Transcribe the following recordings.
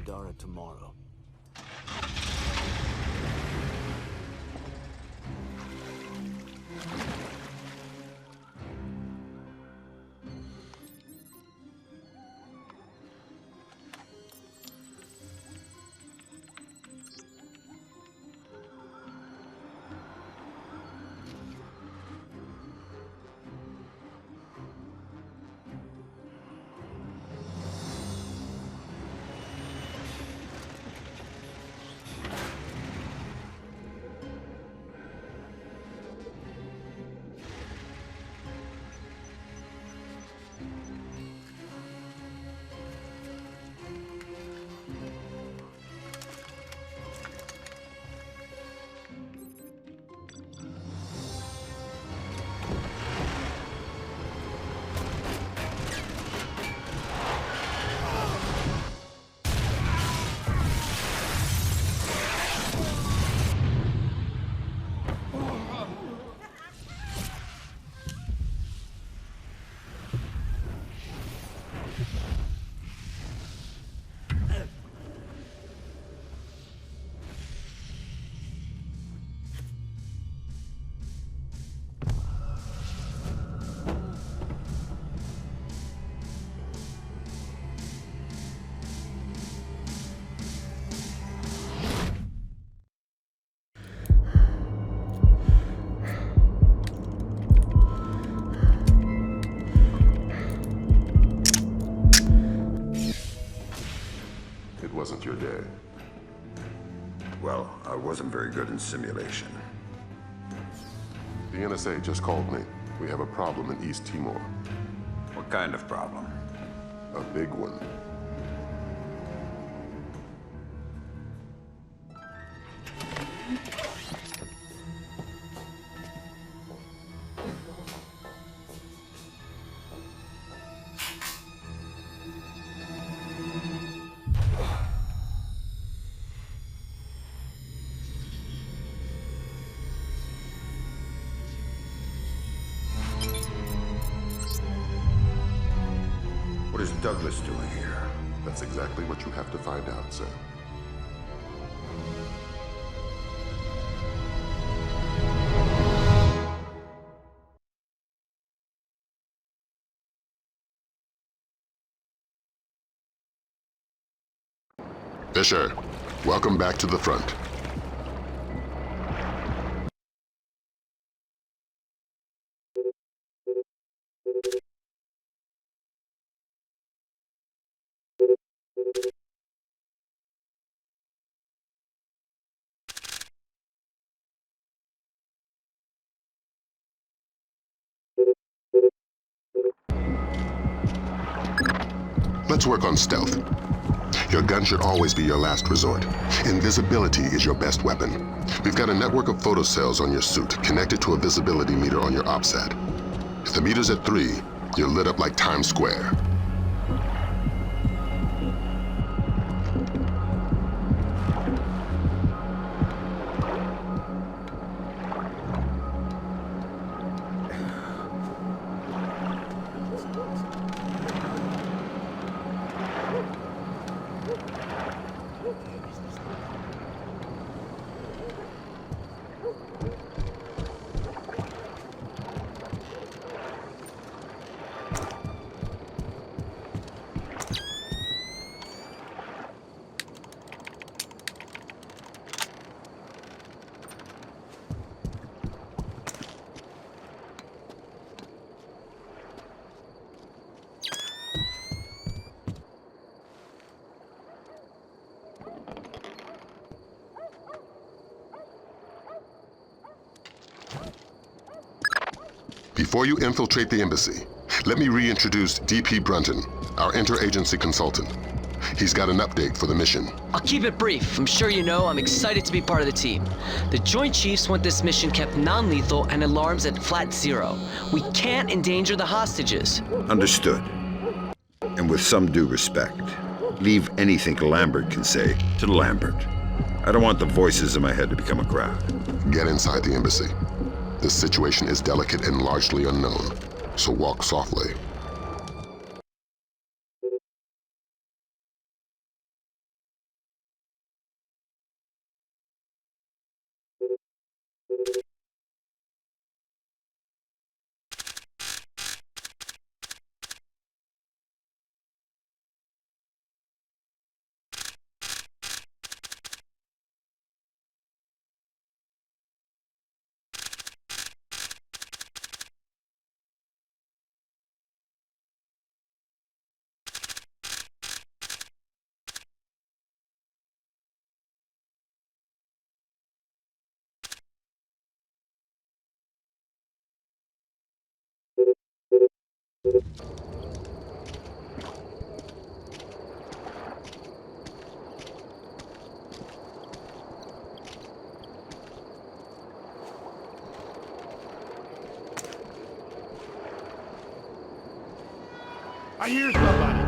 Pandora Tomorrow. It wasn't your day. Well, I wasn't very good in simulation. The NSA just called me. We have a problem in East Timor. What kind of problem? A big one. What is Douglas doing here? That's exactly what you have to find out, sir. Fisher, welcome back to the front. Let's work on stealth. Your gun should always be your last resort. Invisibility is your best weapon. We've got a network of photocells on your suit connected to a visibility meter on your OPSAT. If the meter's at 3, you're lit up like Times Square. Before you infiltrate the embassy, let me reintroduce DP Brunton, our interagency consultant. He's got an update for the mission. I'll keep it brief. I'm sure you know I'm excited to be part of the team. The Joint Chiefs want this mission kept non-lethal and alarms at flat 0. We can't endanger the hostages. Understood. And with some due respect, leave anything Lambert can say to Lambert. I don't want the voices in my head to become a crowd. Get inside the embassy. This situation is delicate and largely unknown, so walk softly. I hear somebody.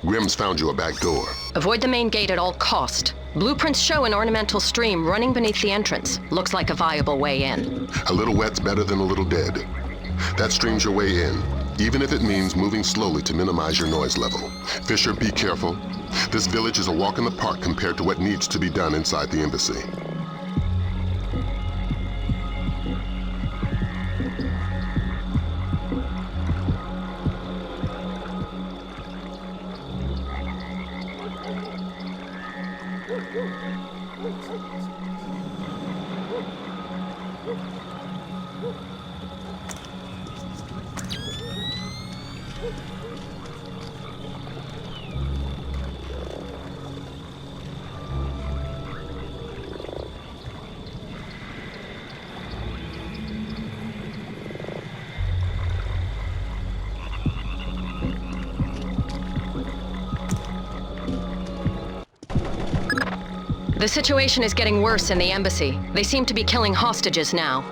Grim's found you a back door. Avoid the main gate at all cost. Blueprints show an ornamental stream running beneath the entrance. Looks like a viable way in. A little wet's better than a little dead. That stream's your way in, even if it means moving slowly to minimize your noise level. Fisher, be careful. This village is a walk in the park compared to what needs to be done inside the embassy. The situation is getting worse in the embassy. They seem to be killing hostages now.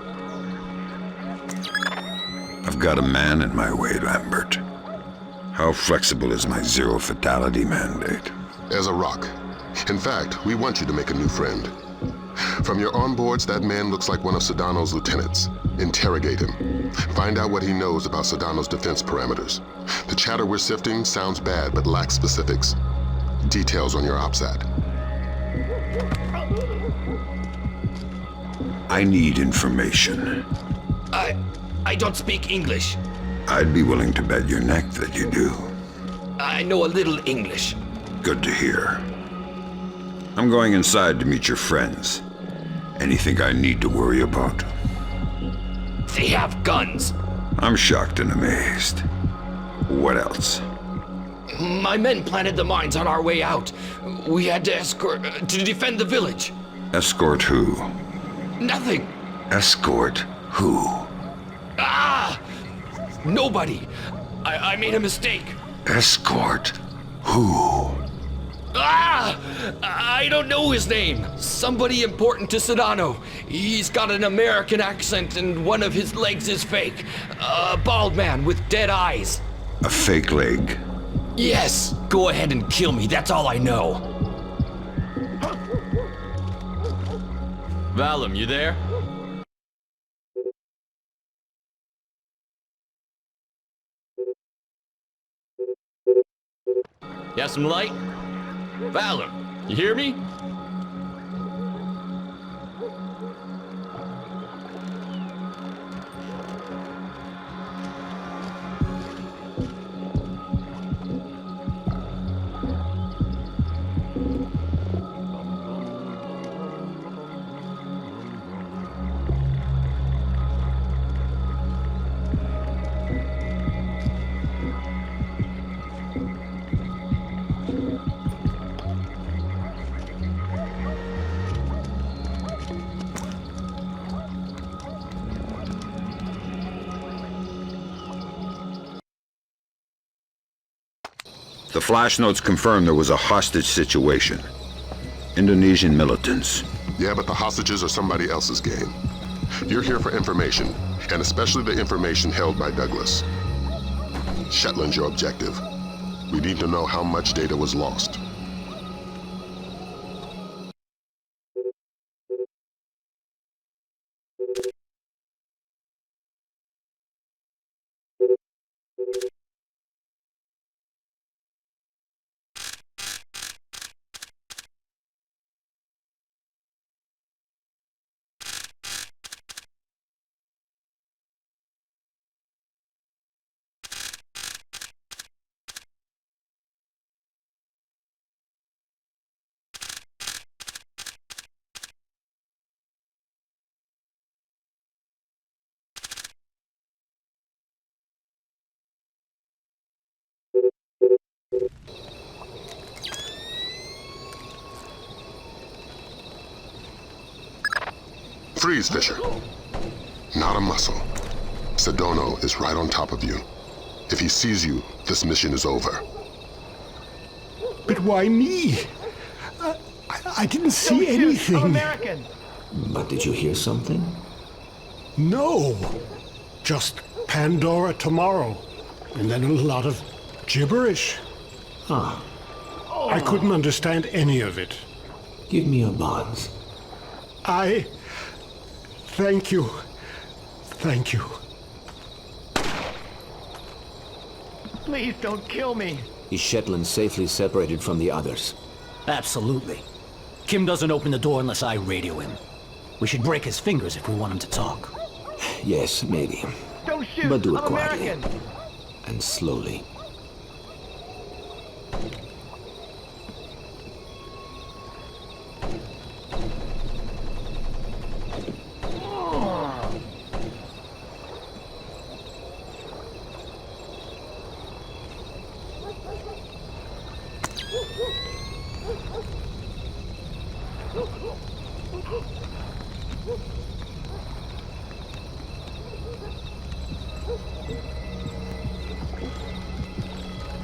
I've got a man in my way, Lambert. How flexible is my zero fatality mandate? As a rock. In fact, we want you to make a new friend. From your onboards, that man looks like one of Sudano's lieutenants. Interrogate him. Find out what he knows about Sudano's defense parameters. The chatter we're sifting sounds bad but lacks specifics. Details on your OPSAT. I need information. I don't speak English. I'd be willing to bet your neck that you do. I know a little English. Good to hear. I'm going inside to meet your friends. Anything I need to worry about? They have guns. I'm shocked and amazed. What else? My men planted the mines on our way out. We had to escort to defend the village. Escort who? Nothing. Escort who? Ah! Nobody. I made a mistake. Escort who? Ah! I don't know his name. Somebody important to Sudano. He's got an American accent and one of his legs is fake. A bald man with dead eyes. A fake leg. Yes. Go ahead and kill me. That's all I know. Valum, you there? You have some light? Valum, you hear me? The flash notes confirm there was a hostage situation. Indonesian militants. Yeah, but the hostages are somebody else's game. You're here for information, and especially the information held by Douglas. Shetland's your objective. We need to know how much data was lost. Freeze, Fisher. Not a muscle. Sudano is right on top of you. If he sees you, this mission is over. But why me? I didn't see anything. I'm American. But did you hear something? No. Just Pandora Tomorrow. And then a lot of gibberish. Ah, I couldn't understand any of it. give me your bonds. Thank you. Thank you. Please don't kill me. Is Shetland safely separated from the others? Absolutely. Kim doesn't open the door unless I radio him. We should break his fingers if we want him to talk. Yes, maybe. Don't shoot. But do it I'm quietly. American. And slowly.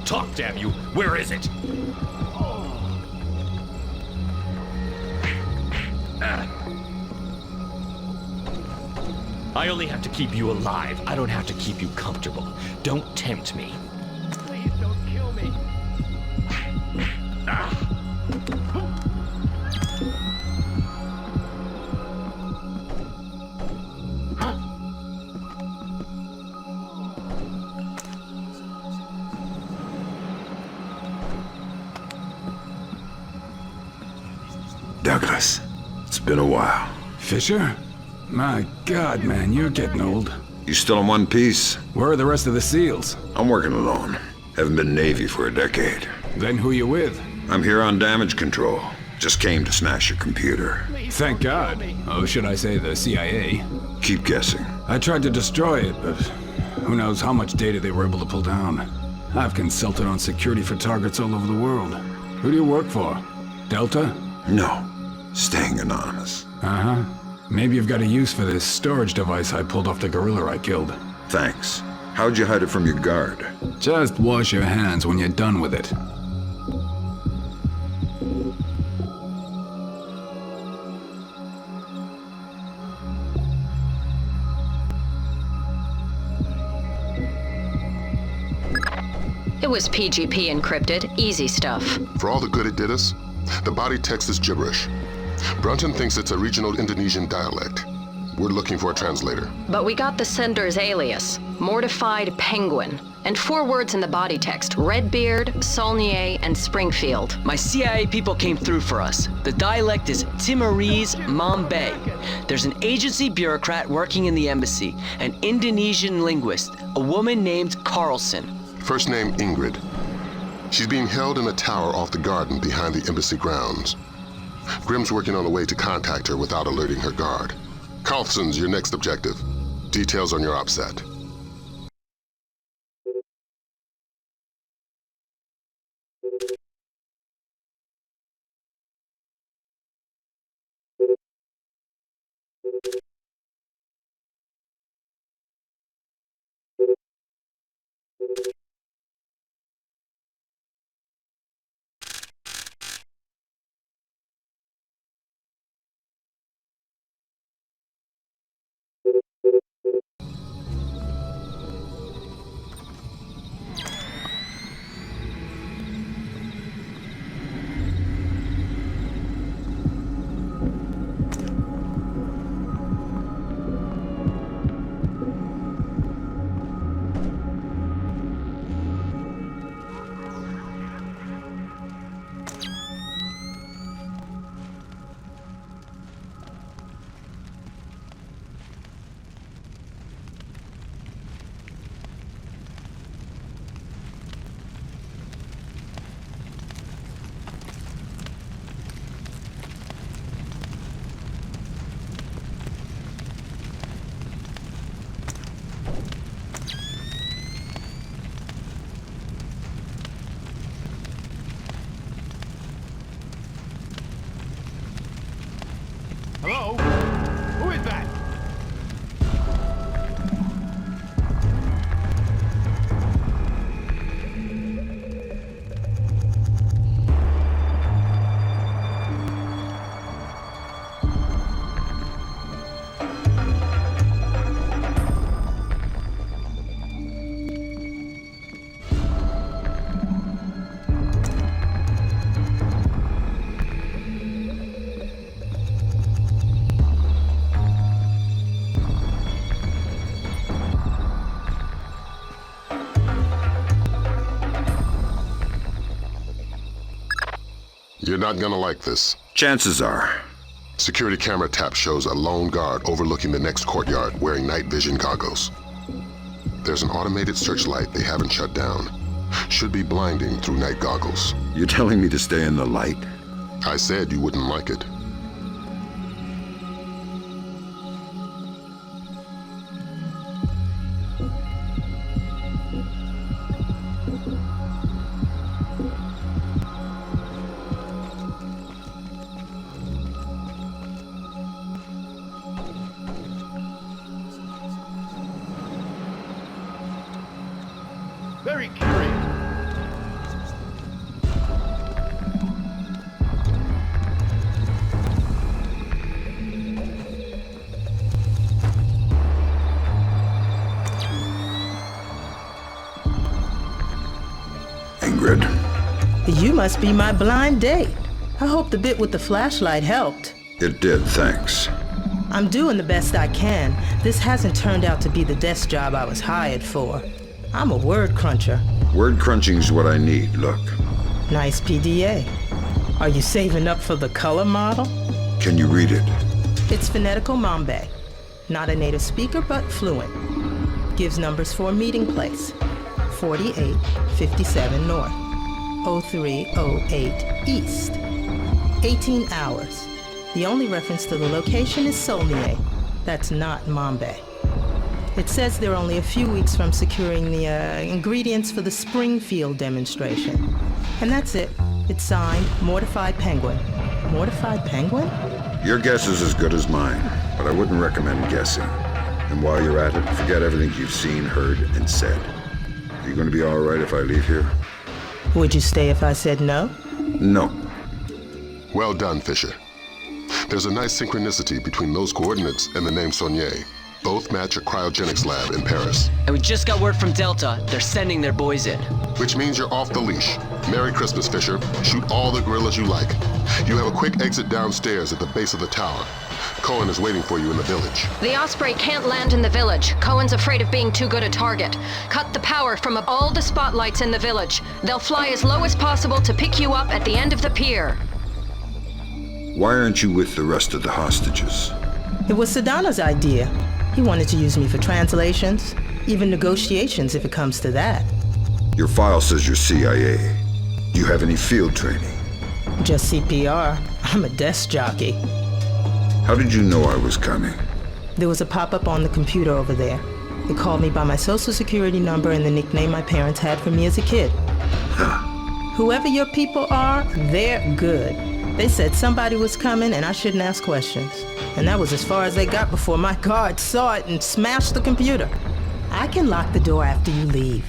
Talk, damn you! Where is it? I only have to keep you alive. I don't have to keep you comfortable. Don't tempt me. Please don't kill me. Douglas, it's been a while. Fisher? My God, man, you're getting old. You still in one piece? Where are the rest of the SEALs? I'm working alone. Haven't been Navy for a decade. Then who you with? I'm here on damage control. Just came to smash your computer. Thank God. Oh, should I say the CIA? Keep guessing. I tried to destroy it, but who knows how much data they were able to pull down. I've consulted on security for targets all over the world. Who do you work for? Delta? No. Staying anonymous. Uh-huh. Maybe you've got a use for this storage device I pulled off the gorilla I killed. Thanks. How'd you hide it from your guard? Just wash your hands when you're done with it. It was PGP encrypted. Easy stuff. For all the good it did us, the body text is gibberish. Brunton thinks it's a regional Indonesian dialect. We're looking for a translator. But we got the sender's alias, Mortified Penguin, and 4 words in the body text: Redbeard, Saulnier, and Springfield. My CIA people came through for us. The dialect is Timorese Mambe. There's an agency bureaucrat working in the embassy, an Indonesian linguist, a woman named Carlson. First name Ingrid. She's being held in a tower off the garden behind the embassy grounds. Grimm's working on a way to contact her without alerting her guard. Carlson's your next objective. Details on your OPSAT. You're not gonna like this. Chances are. Security camera tap shows a lone guard overlooking the next courtyard wearing night vision goggles. There's an automated searchlight they haven't shut down. Should be blinding through night goggles. You're telling me to stay in the light? I said you wouldn't like it. Very curious. Ingrid. You must be my blind date. I hope the bit with the flashlight helped. It did, thanks. I'm doing the best I can. This hasn't turned out to be the desk job I was hired for. I'm a word cruncher. Word crunching's what I need, look. Nice PDA. Are you saving up for the color model? Can you read it? It's phonetical Mambe. Not a native speaker, but fluent. Gives numbers for a meeting place. 4857 North. 0308 East. 18 hours. The only reference to the location is Solnier. That's not Mambe. It says they're only a few weeks from securing the ingredients for the Springfield demonstration. And that's it. It's signed, Mortified Penguin. Mortified Penguin? Your guess is as good as mine, but I wouldn't recommend guessing. And while you're at it, forget everything you've seen, heard, and said. Are you going to be all right if I leave here? Would you stay if I said no? No. Well done, Fisher. There's a nice synchronicity between those coordinates and the name Saulnier. Both match a cryogenics lab in Paris. And we just got word from Delta. They're sending their boys in. Which means you're off the leash. Merry Christmas, Fisher. Shoot all the gorillas you like. You have a quick exit downstairs at the base of the tower. Cohen is waiting for you in the village. The Osprey can't land in the village. Cohen's afraid of being too good a target. Cut the power from all the spotlights in the village. They'll fly as low as possible to pick you up at the end of the pier. Why aren't you with the rest of the hostages? It was Sudano's idea. He wanted to use me for translations, even negotiations if it comes to that. Your file says you're CIA. Do you have any field training? Just CPR. I'm a desk jockey. How did you know I was coming? There was a pop-up on the computer over there. It called me by my social security number and the nickname my parents had for me as a kid. Huh. Whoever your people are, they're good. They said somebody was coming and I shouldn't ask questions. And that was as far as they got before my guard saw it and smashed the computer. I can lock the door after you leave.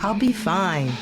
I'll be fine.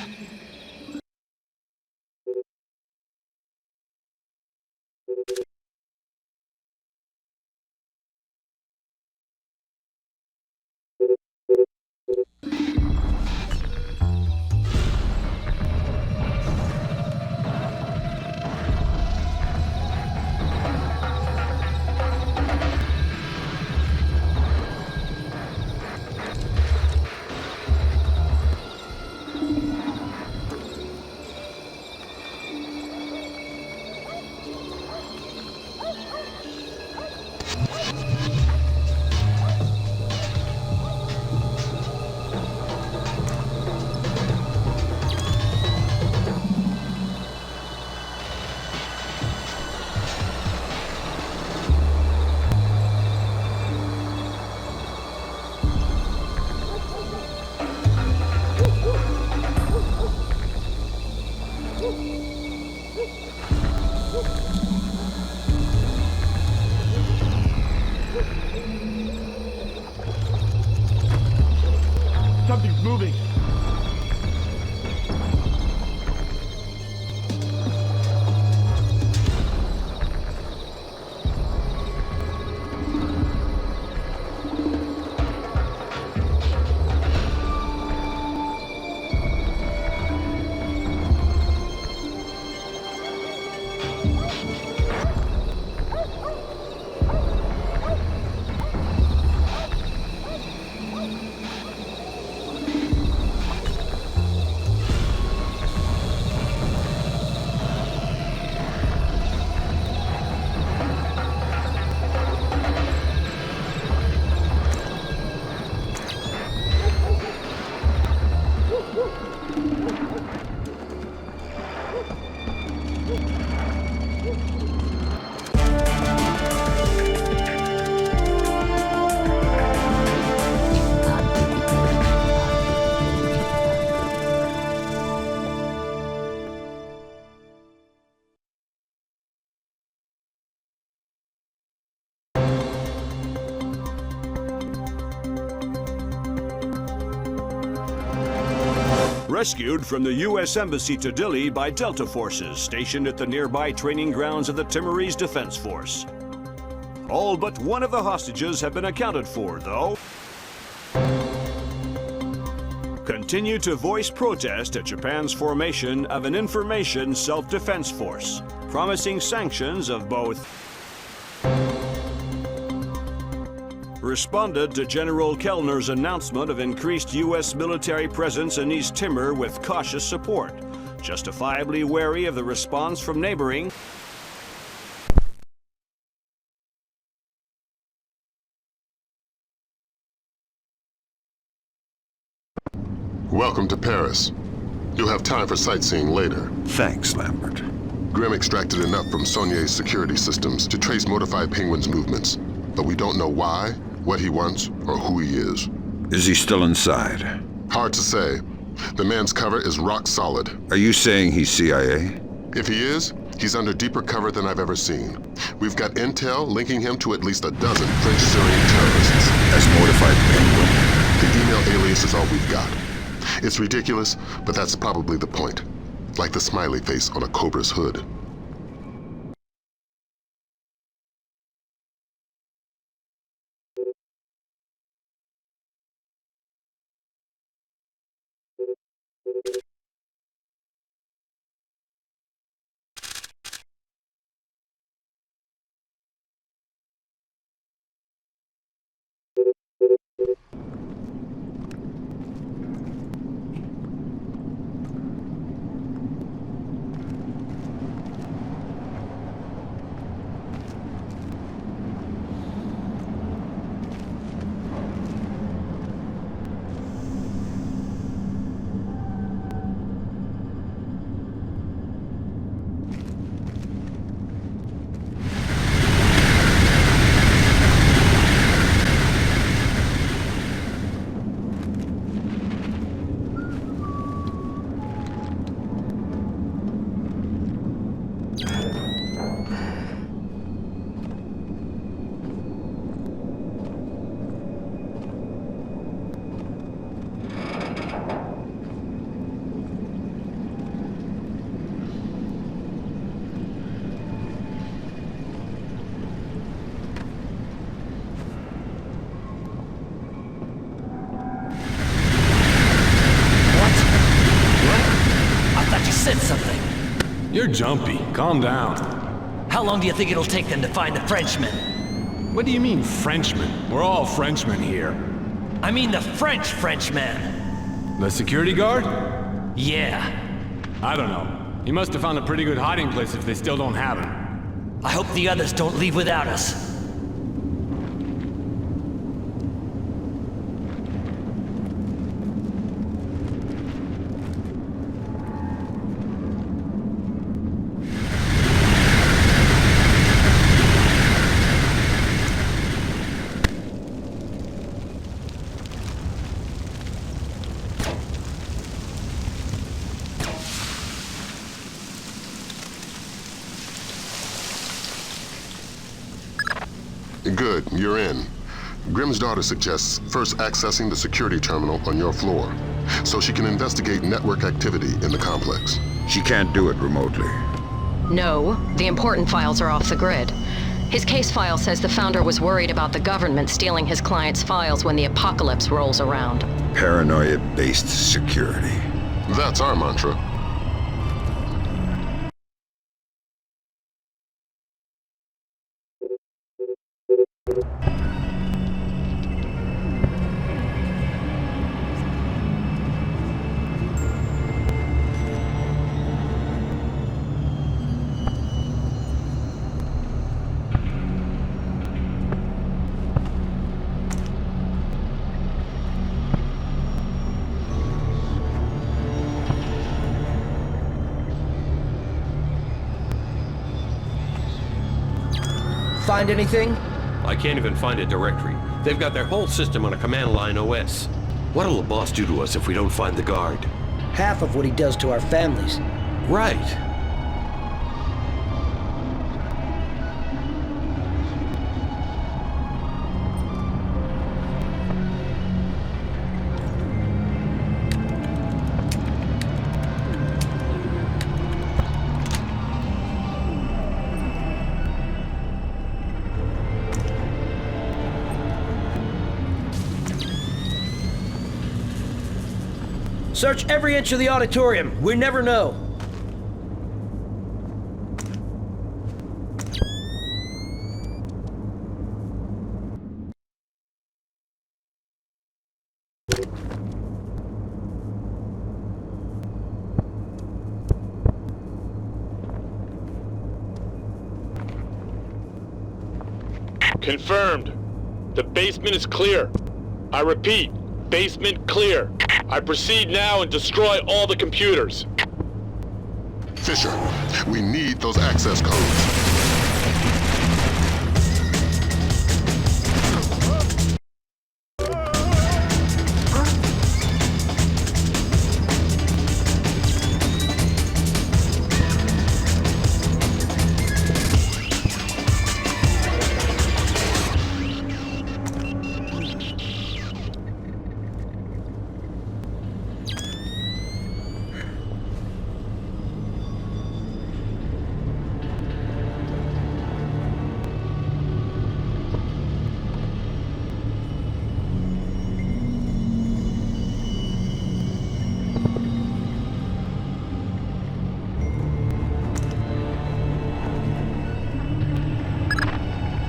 Rescued from the U.S. Embassy to Dili by Delta forces stationed at the nearby training grounds of the Timorese Defense Force. All but one of the hostages have been accounted for, though. Continue to voice protest at Japan's formation of an information self-defense force, promising sanctions of both. Responded to General Kellner's announcement of increased U.S. military presence in East Timor with cautious support, justifiably wary of the response from neighboring. Welcome to Paris. You'll have time for sightseeing later. Thanks, Lambert. Grim extracted enough from Saulnier's security systems to trace Mortified Penguin's movements, but we don't know why, what he wants, or who he is. Is he still inside? Hard to say. The man's cover is rock solid. Are you saying he's CIA? If he is, he's under deeper cover than I've ever seen. We've got intel linking him to at least a dozen French Syrian terrorists. As Mortified Penguin? The email alias is all we've got. It's ridiculous, but that's probably the point. Like the smiley face on a cobra's hood. You're jumpy. Calm down. How long do you think it'll take them to find the Frenchmen? What do you mean, Frenchmen? We're all Frenchmen here. I mean the Frenchman. The security guard? Yeah. I don't know. He must have found a pretty good hiding place if they still don't have him. I hope the others don't leave without us. Good, you're in. Grimm's daughter suggests first accessing the security terminal on your floor, so she can investigate network activity in the complex. She can't do it remotely. No, the important files are off the grid. His case file says the founder was worried about the government stealing his client's files when the apocalypse rolls around. Paranoia-based security. That's our mantra. Find anything? I can't even find a directory. They've got their whole system on a command line OS. What'll the boss do to us if we don't find the guard? Half of what he does to our families. Right. Search every inch of the auditorium. We never know. Confirmed. The basement is clear. I repeat, basement clear. I proceed now and destroy all the computers. Fisher, we need those access codes.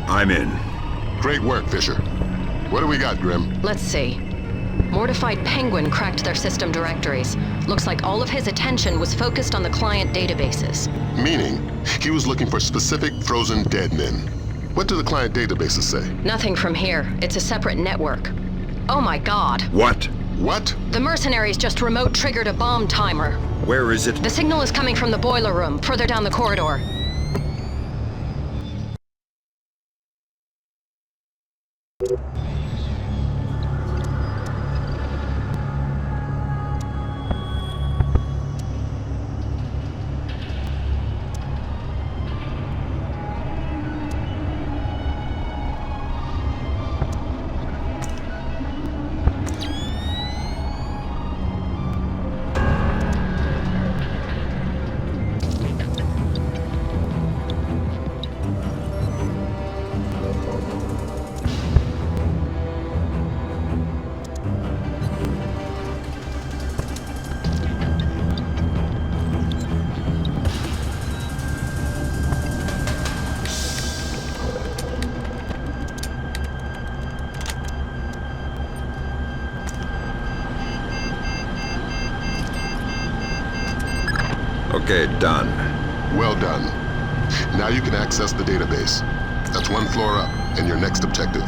I'm in. Great work, Fisher. What do we got, Grim? Let's see. Mortified Penguin cracked their system directories. Looks like all of his attention was focused on the client databases. Meaning, he was looking for specific frozen dead men. What do the client databases say? Nothing from here. It's a separate network. Oh my god. What? What? The mercenaries just remote triggered a bomb timer. Where is it? The signal is coming from the boiler room, further down the corridor. Okay, done. Well done. Now you can access the database. That's one floor up, and your next objective.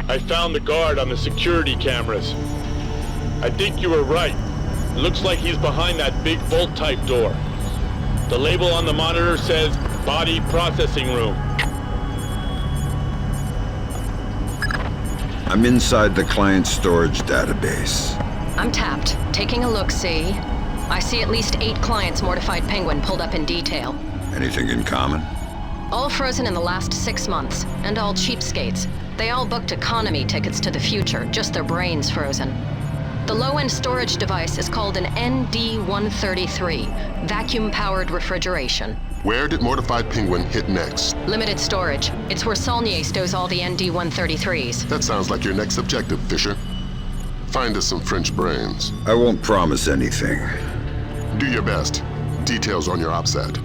I found the guard on the security cameras. I think you were right. It looks like he's behind that big vault-type door. The label on the monitor says Body Processing Room. I'm inside the client storage database. I'm tapped. Taking a look-see. I see at least 8 clients Mortified Penguin pulled up in detail. Anything in common? All frozen in the last 6 months, and all cheapskates. They all booked economy tickets to the future, just their brains frozen. The low-end storage device is called an ND-133, vacuum-powered refrigeration. Where did Mortified Penguin hit next? Limited storage. It's where Saulnier stores all the ND-133s. That sounds like your next objective, Fisher. Find us some French brains. I won't promise anything. Do your best. Details on your OPSAT.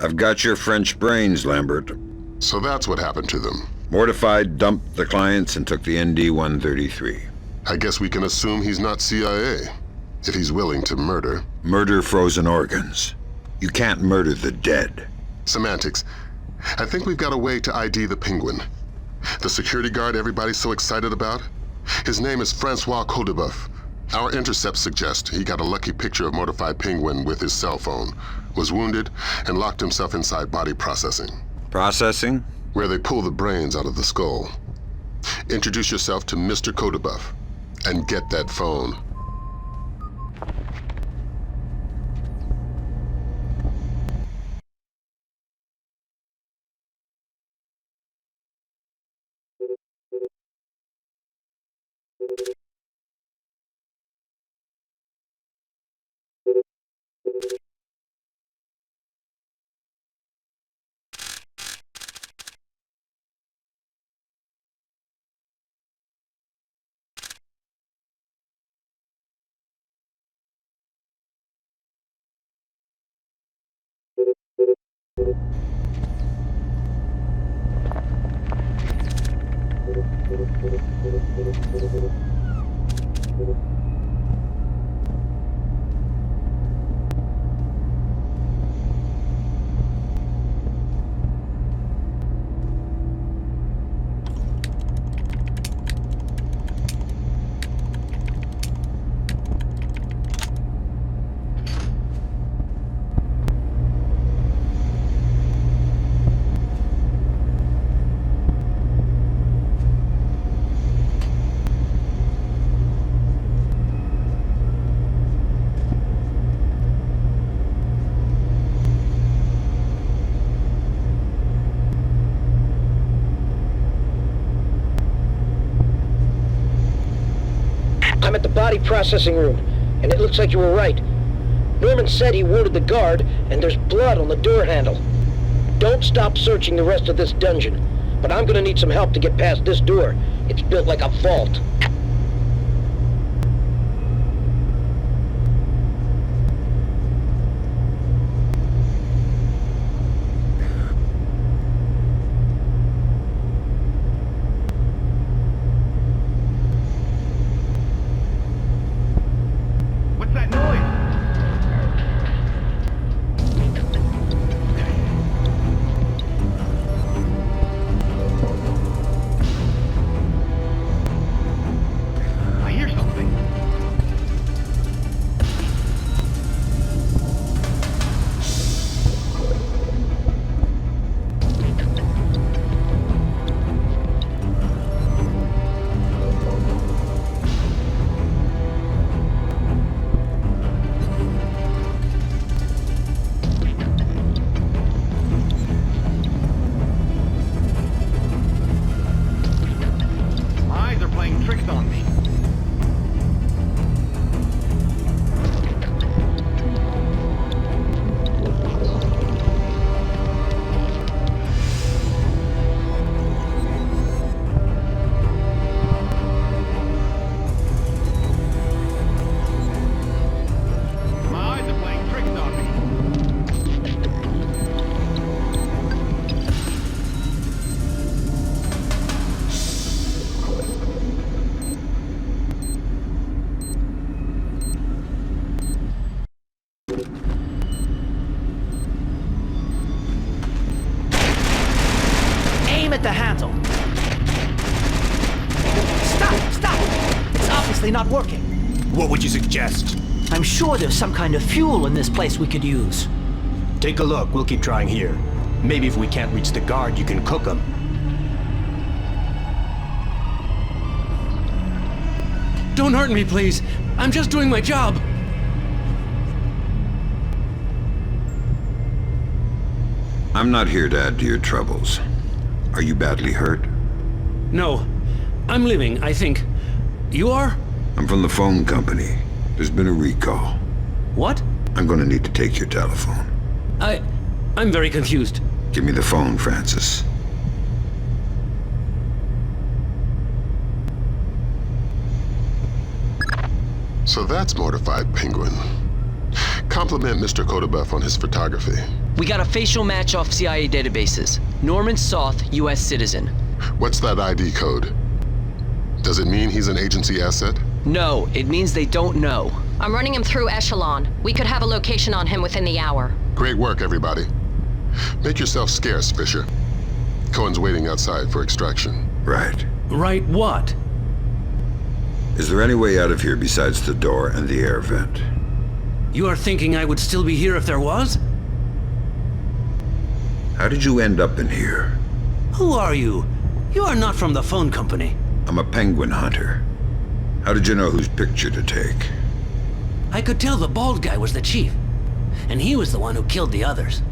I've got your French brains, Lambert. So that's what happened to them. Mortified, dumped the clients and took the ND-133. I guess we can assume he's not CIA, if he's willing to murder. Murder frozen organs. You can't murder the dead. Semantics. I think we've got a way to ID the penguin. The security guard everybody's so excited about? His name is Francois Codebeuf. Our intercepts suggest he got a lucky picture of mortified penguin with his cell phone, was wounded, and locked himself inside body processing. Processing? Where they pull the brains out of the skull. Introduce yourself to Mr. Codebeuf, and get that phone. I'm at the body processing room, and it looks like you were right. Norman said he wounded the guard, and there's blood on the door handle. Don't stop searching the rest of this dungeon, but I'm gonna need some help to get past this door. It's built like a vault. At the handle. Stop! It's obviously not working. What would you suggest? I'm sure there's some kind of fuel in this place we could use. Take a look. We'll keep trying here. Maybe if we can't reach the guard, you can cook them. Don't hurt me, please. I'm just doing my job. I'm not here to add to your troubles. Are you badly hurt? No. I'm living, I think. You are? I'm from the phone company. There's been a recall. What? I'm gonna need to take your telephone. I'm very confused. Give me the phone, Francis. So that's mortified penguin. Compliment Compliment Mr. Kodebuff on his photography. We got a facial match off CIA databases. Norman Soth, U.S. citizen. What's that ID code? Does it mean he's an agency asset? No, it means they don't know. I'm running him through Echelon. We could have a location on him within the hour. Great work, everybody. Make yourself scarce, Fisher. Cohen's waiting outside for extraction. Right. Right what? Is there any way out of here besides the door and the air vent? You are thinking I would still be here if there was? How did you end up in here? Who are you? You are not from the phone company. I'm a penguin hunter. How did you know whose picture to take? I could tell the bald guy was the chief. And he was the one who killed the others.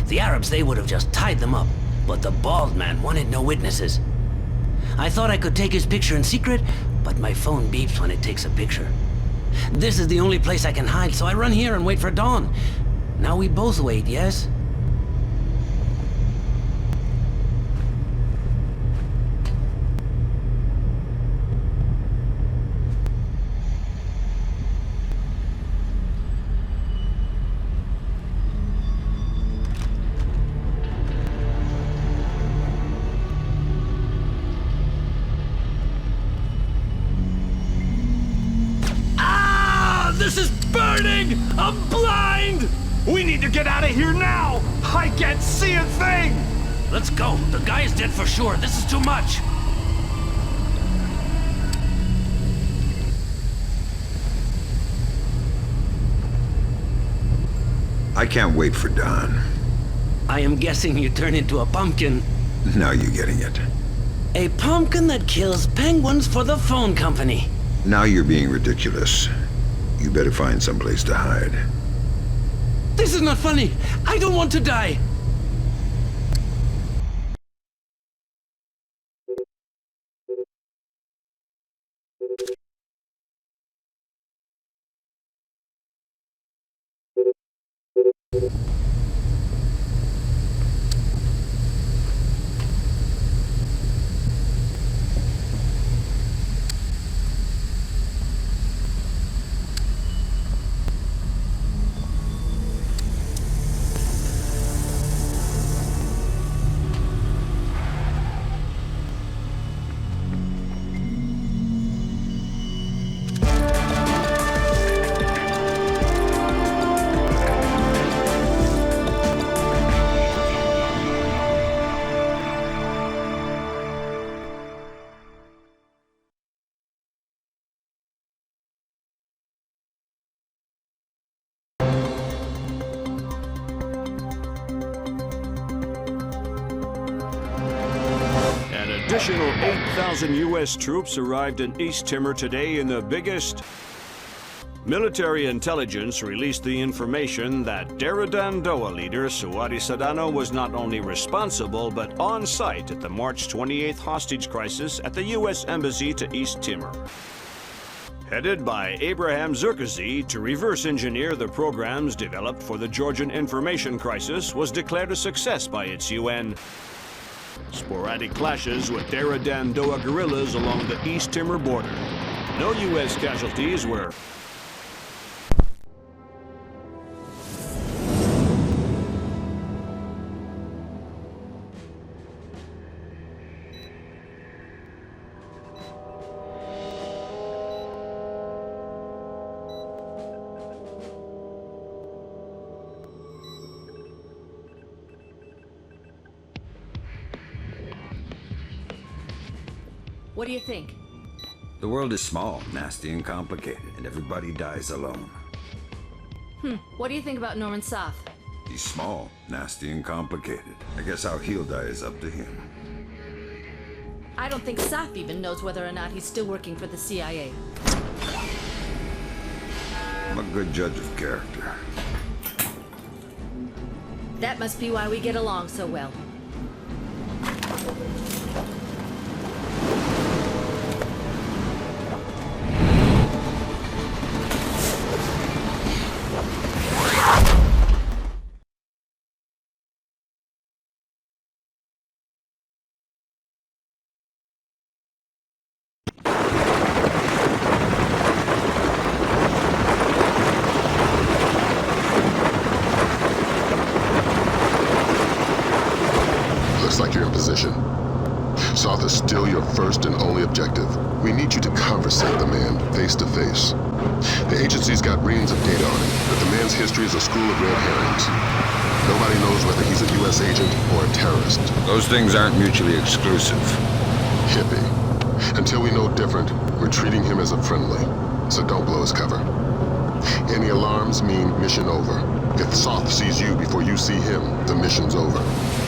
The Arabs, they would have just tied them up. But the bald man wanted no witnesses. I thought I could take his picture in secret, but my phone beeps when it takes a picture. This is the only place I can hide, so I run here and wait for dawn. Now we both wait, yes? This is burning! I'm blind! We need to get out of here now! I can't see a thing! Let's go. The guy is dead for sure. This is too much. I can't wait for dawn. I am guessing you turn into a pumpkin. Now you're getting it. A pumpkin that kills penguins for the phone company. Now you're being ridiculous. You better find someplace to hide. This is not funny. I don't want to die. Additional 8,000 U.S. troops arrived in East Timor today in the biggest... Military intelligence released the information that Daradandoa leader Suwadi Sudano was not only responsible but on site at the March 28th hostage crisis at the U.S. Embassy to East Timor. Headed by Abraham Zerkazy to reverse engineer the programs developed for the Georgian information crisis was declared a success by its UN. Sporadic clashes with Daradandoa guerrillas along the East Timor border. No U.S. casualties were... What do you think? The world is small, nasty, and complicated, and everybody dies alone. What do you think about Norman Soth? He's small, nasty, and complicated. I guess how he'll die is up to him. I don't think Soth even knows whether or not he's still working for the CIA. I'm a good judge of character. That must be why we get along so well. Looks like you're in position. Soth is still your first and only objective. We need you to conversate the man face to face. The agency's got reams of data on him, but the man's history is a school of red herrings. Nobody knows whether he's a U.S. agent or a terrorist. Those things aren't mutually exclusive. Hippie. Until we know different, we're treating him as a friendly. So don't blow his cover. Any alarms mean mission over. If Soth sees you before you see him, the mission's over.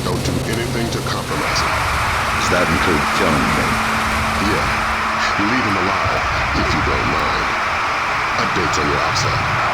Don't do anything to compromise him. Does that include killing him? Yeah. Leave him alive, if you don't mind. Updates on your outside.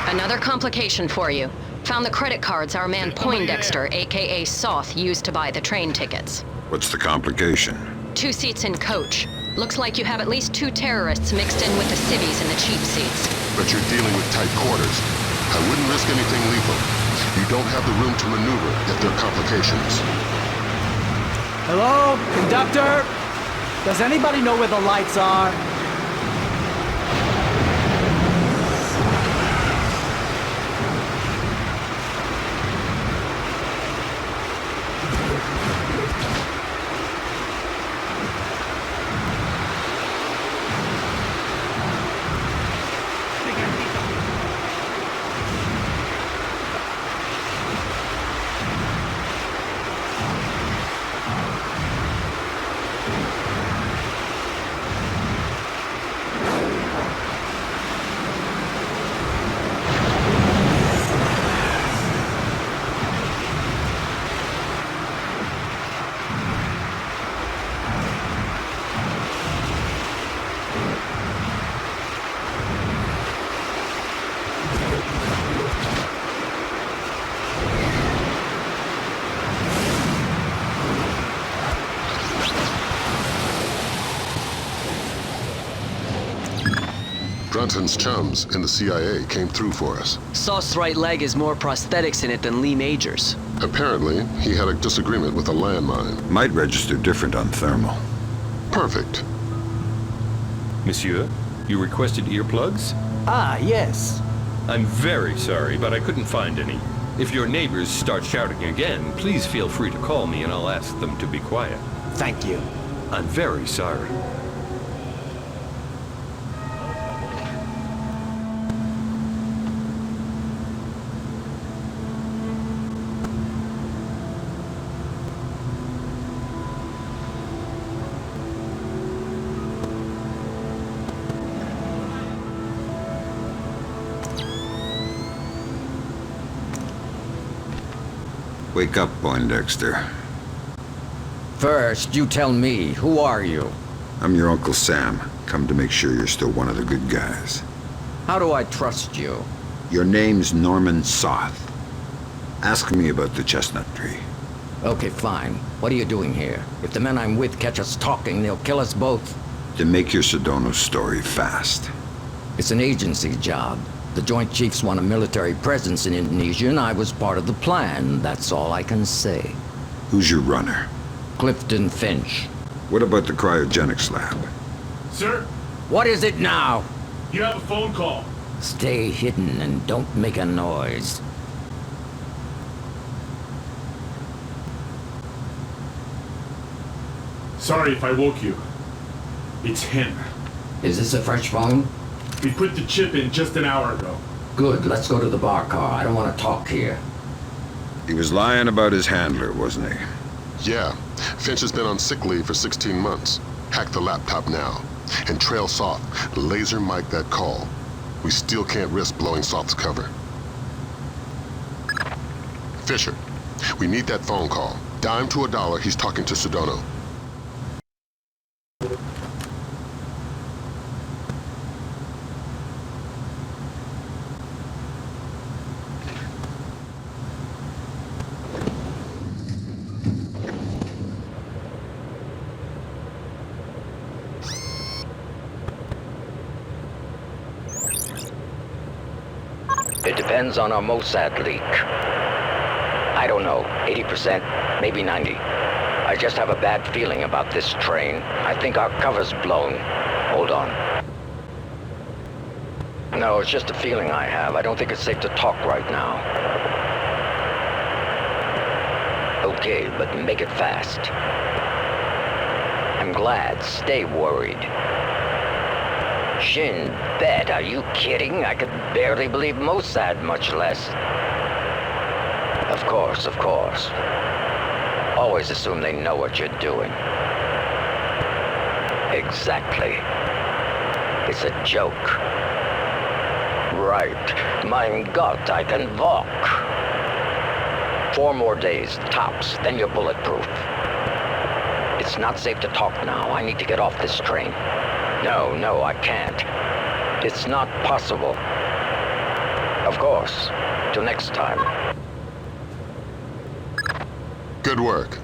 Another complication for you. Found the credit cards our man Poindexter, aka Soth, used to buy the train tickets. What's the complication? 2 seats in coach. Looks like you have at least 2 terrorists mixed in with the civvies in the cheap seats. But you're dealing with tight quarters. I wouldn't risk anything lethal. You don't have the room to maneuver if there are complications. Hello? Conductor? Does anybody know where the lights are? Brunton's chums in the CIA came through for us. Soth's right leg has more prosthetics in it than Lee Major's. Apparently, he had a disagreement with a landmine. Might register different on thermal. Perfect. Monsieur, you requested earplugs? Ah, yes. I'm very sorry, but I couldn't find any. If your neighbors start shouting again, please feel free to call me and I'll ask them to be quiet. Thank you. I'm very sorry. Wake up, Poindexter. First, you tell me, who are you? I'm your Uncle Sam. Come to make sure you're still one of the good guys. How do I trust you? Your name's Norman Soth. Ask me about the chestnut tree. Okay, fine. What are you doing here? If the men I'm with catch us talking, they'll kill us both. To make your Sudano story fast. It's an agency job. The Joint Chiefs want a military presence in Indonesia, and I was part of the plan. That's all I can say. Who's your runner? Clifton Finch. What about the cryogenics lab? Sir? What is it now? You have a phone call. Stay hidden and don't make a noise. Sorry if I woke you. It's him. Is this a fresh phone? We put the chip in just an hour ago. Good, let's go to the bar car. I don't want to talk here. He was lying about his handler, wasn't he? Yeah. Finch has been on sick leave for 16 months. Hack the laptop now. And trail Soth. Laser mic that call. We still can't risk blowing Soth's cover. Fisher, we need that phone call. Dime to $1, he's talking to Sudano. It depends on our Mossad leak. I don't know, 80%, maybe 90. I just have a bad feeling about this train. I think our cover's blown. Hold on. No, it's just a feeling I have. I don't think it's safe to talk right now. Okay, but make it fast. I'm glad. Stay worried. Shin Bet, are you kidding? I could barely believe Mossad, much less. Of course, of course. Always assume they know what you're doing. Exactly. It's a joke. Right. Mein Gott, I can walk. 4 more days, tops, then you're bulletproof. It's not safe to talk now. I need to get off this train. No, I can't. It's not possible. Of course. Till next time. Good work.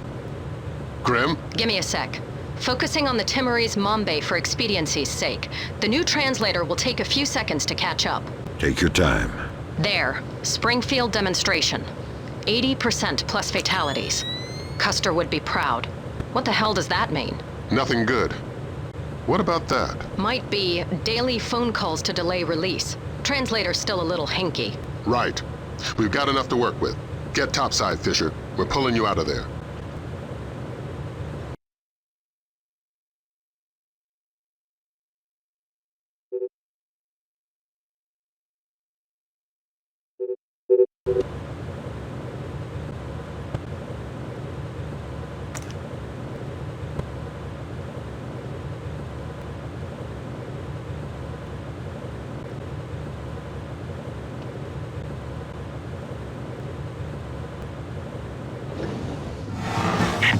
Grim? Give me a sec. Focusing on the Timorese Mambe for expediency's sake. The new translator will take a few seconds to catch up. Take your time. There. Springfield demonstration. 80% plus fatalities. Custer would be proud. What the hell does that mean? Nothing good. What about that? Might be daily phone calls to delay release. Translator's still a little hinky. Right. We've got enough to work with. Get topside, Fisher. We're pulling you out of there.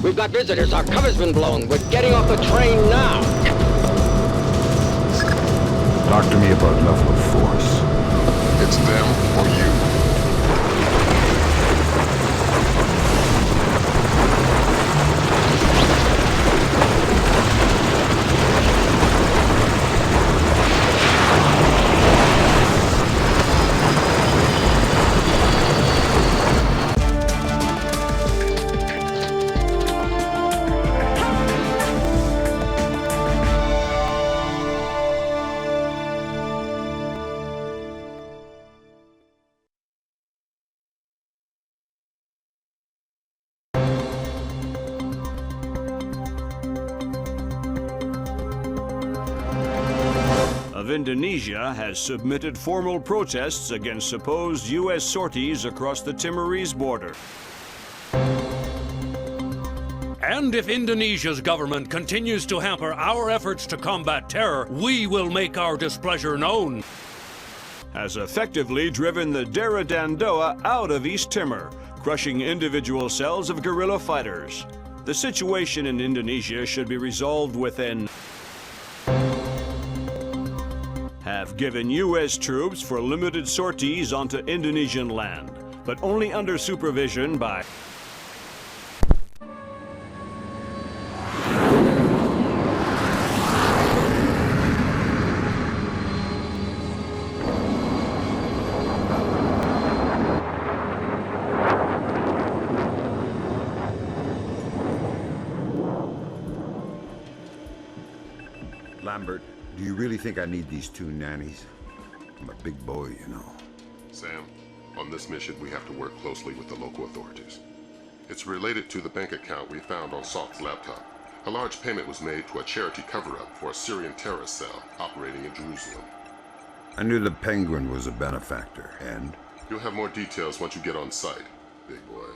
We've got visitors. Our cover's been blown. We're getting off the train now. Talk to me about level of force. It's them or you. Of Indonesia has submitted formal protests against supposed U.S. sorties across the Timorese border. And if Indonesia's government continues to hamper our efforts to combat terror, we will make our displeasure known. Has effectively driven the Daradandoa out of East Timor, crushing individual cells of guerrilla fighters. The situation in Indonesia should be resolved within. Have given U.S. troops for limited sorties onto Indonesian land, but only under supervision by. Lambert, do you really think I need these 2 nannies? I'm a big boy, you know. Sam, on this mission we have to work closely with the local authorities. It's related to the bank account we found on Soth's laptop. A large payment was made to a charity cover-up for a Syrian terrorist cell operating in Jerusalem. I knew the Penguin was a benefactor, and? You'll have more details once you get on site, big boy.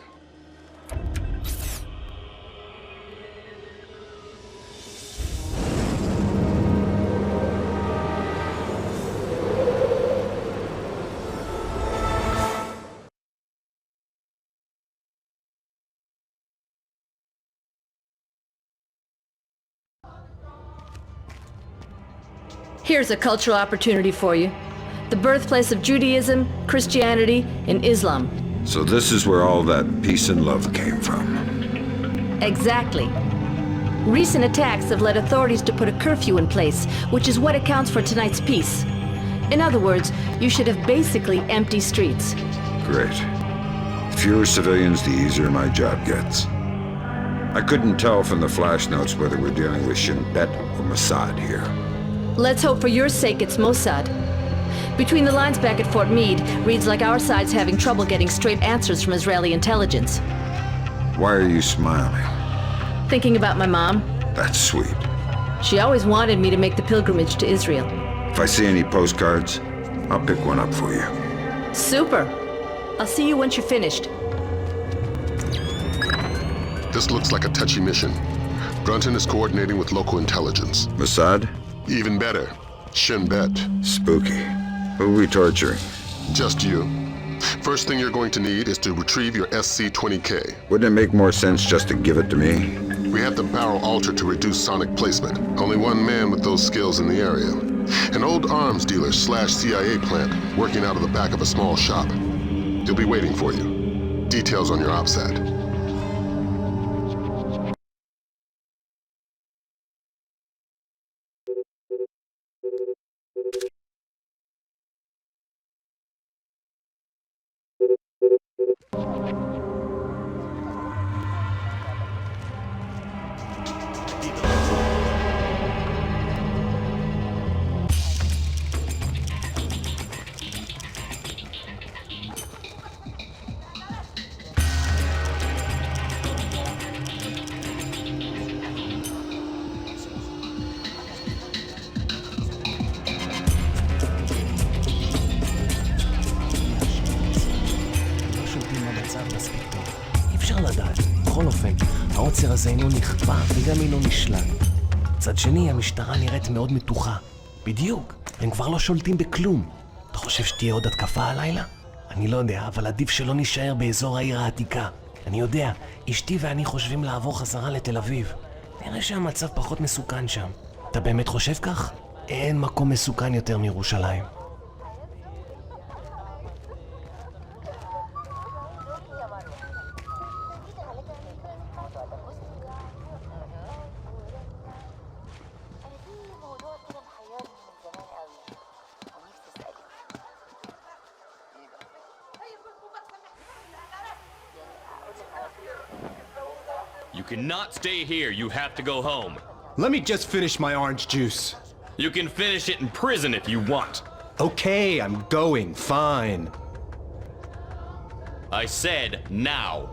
Here's a cultural opportunity for you. The birthplace of Judaism, Christianity, and Islam. So this is where all that peace and love came from. Exactly. Recent attacks have led authorities to put a curfew in place, which is what accounts for tonight's peace. In other words, you should have basically empty streets. Great. The fewer civilians, the easier my job gets. I couldn't tell from the flash notes whether we're dealing with Shin Bet or Mossad here. Let's hope for your sake it's Mossad. Between the lines back at Fort Meade, reads like our side's having trouble getting straight answers from Israeli intelligence. Why are you smiling? Thinking about my mom? That's sweet. She always wanted me to make the pilgrimage to Israel. If I see any postcards, I'll pick one up for you. Super! I'll see you once you're finished. This looks like a touchy mission. Brunton is coordinating with local intelligence. Mossad? Even better. Shin Bet. Spooky. Who are we torturing? Just you. First thing you're going to need is to retrieve your SC-20K. Wouldn't it make more sense just to give it to me? We have the barrel altered to reduce sonic placement. Only one man with those skills in the area. An old arms dealer / CIA plant working out of the back of a small shop. He'll be waiting for you. Details on your OPSAT. בכל אופן, העוצר הזה אינו נכפה וגם אינו נשלט. מצד שני, המשטרה נראית מאוד מתוחה. בדיוק, הם כבר לא שולטים בכלום. אתה חושב שתהיה עוד התקפה הלילה? אני לא יודע, אבל עדיף שלא נשאר באזור העיר העתיקה. אני יודע, אשתי ואני חושבים לעבור חזרה לתל אביב. נראה שהמצב פחות מסוכן שם. אתה באמת חושב כך? אין מקום מסוכן יותר מירושלים. You cannot stay here. You have to go home. Let me just finish my orange juice. You can finish it in prison if you want. Okay, I'm going. Fine. I said now.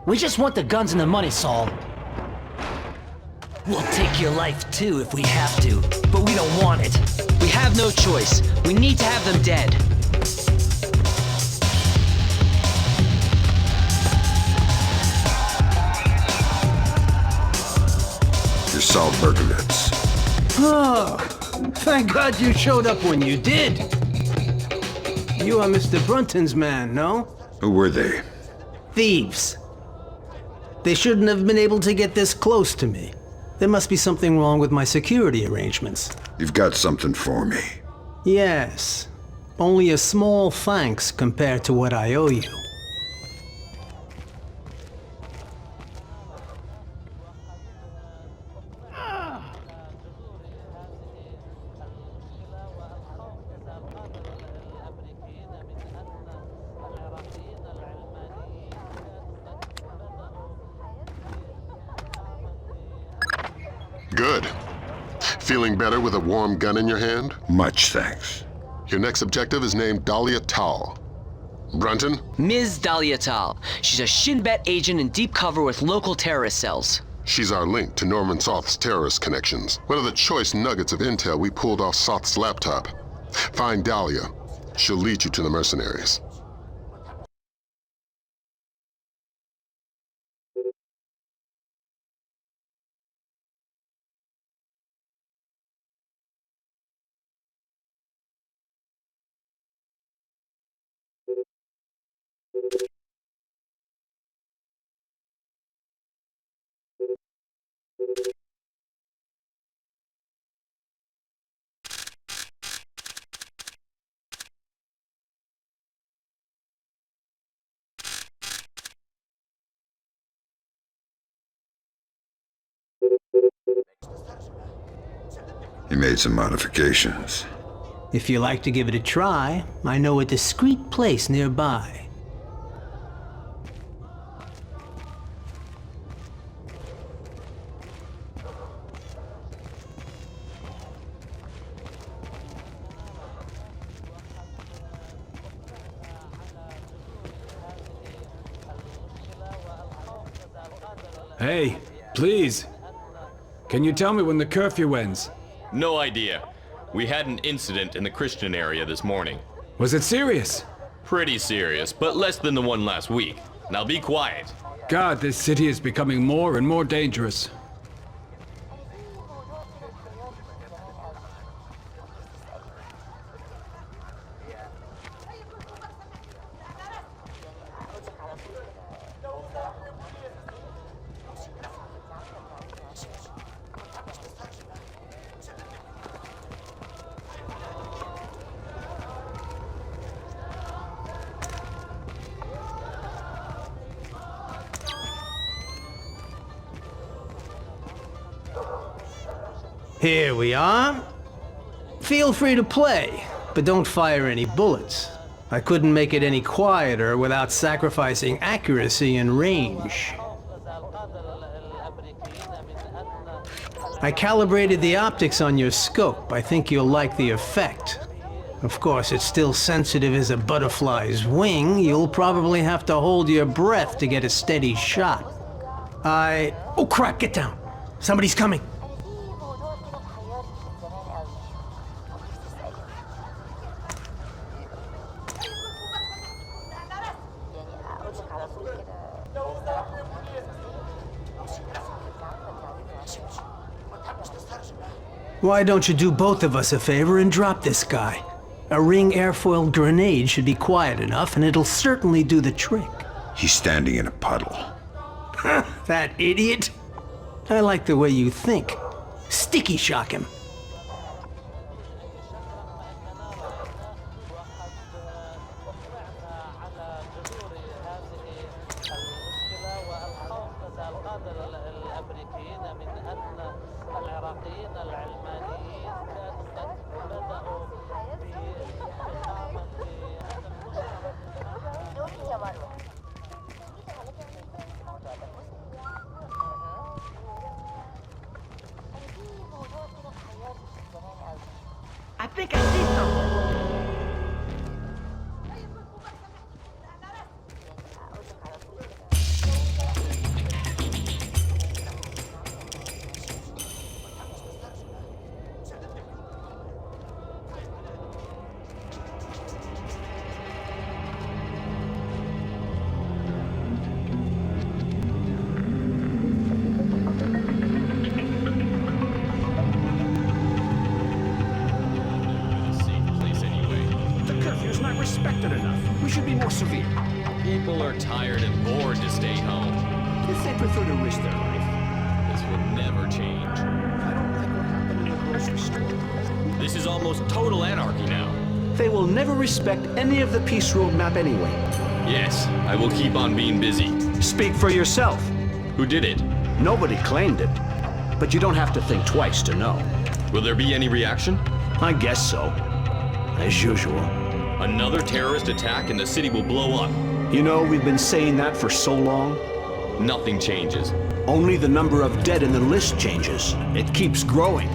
We just want the guns and the money, Saul. We'll take your life too if we have to, but we don't want it. We have no choice. We need to have them dead. You're Saul Berkowitz. Oh, thank God you showed up when you did. You are Mr. Brunton's man, no? Who were they? Thieves. They shouldn't have been able to get this close to me. There must be something wrong with my security arrangements. You've got something for me. Yes. Only a small thanks compared to what I owe you. Good. Feeling better with a warm gun in your hand? Much thanks. Your next objective is named Dahlia Tal. Brunton? Ms. Dahlia Tal. She's a Shin Bet agent in deep cover with local terrorist cells. She's our link to Norman Soth's terrorist connections. One of the choice nuggets of intel we pulled off Soth's laptop. Find Dahlia. She'll lead you to the mercenaries. He made some modifications. If you like to give it a try, I know a discreet place nearby. Hey, please. Can you tell me when the curfew ends? No idea. We had an incident in the Christian area this morning. Was it serious? Pretty serious, but less than the one last week. Now be quiet. God, this city is becoming more and more dangerous. Here we are. Feel free to play, but don't fire any bullets. I couldn't make it any quieter without sacrificing accuracy and range. I calibrated the optics on your scope. I think you'll like the effect. Of course, it's still sensitive as a butterfly's wing. You'll probably have to hold your breath to get a steady shot. Oh crap, get down. Somebody's coming. Why don't you do both of us a favor and drop this guy? A ring airfoil grenade should be quiet enough, and it'll certainly do the trick. He's standing in a puddle. That idiot! I like the way you think. Sticky shock him. I think I see something. Respected enough. We should be more severe. People are tired and bored to stay home. If they prefer to risk their life, this will never change. I don't like what happened in the grocery store. This is almost total anarchy now. They will never respect any of the peace roadmap anyway. Yes, I will keep on being busy. Speak for yourself. Who did it? Nobody claimed it. But you don't have to think twice to know. Will there be any reaction? I guess so. As usual. Another terrorist attack and the city will blow up. You know, we've been saying that for so long. Nothing changes. Only the number of dead in the list changes. It keeps growing.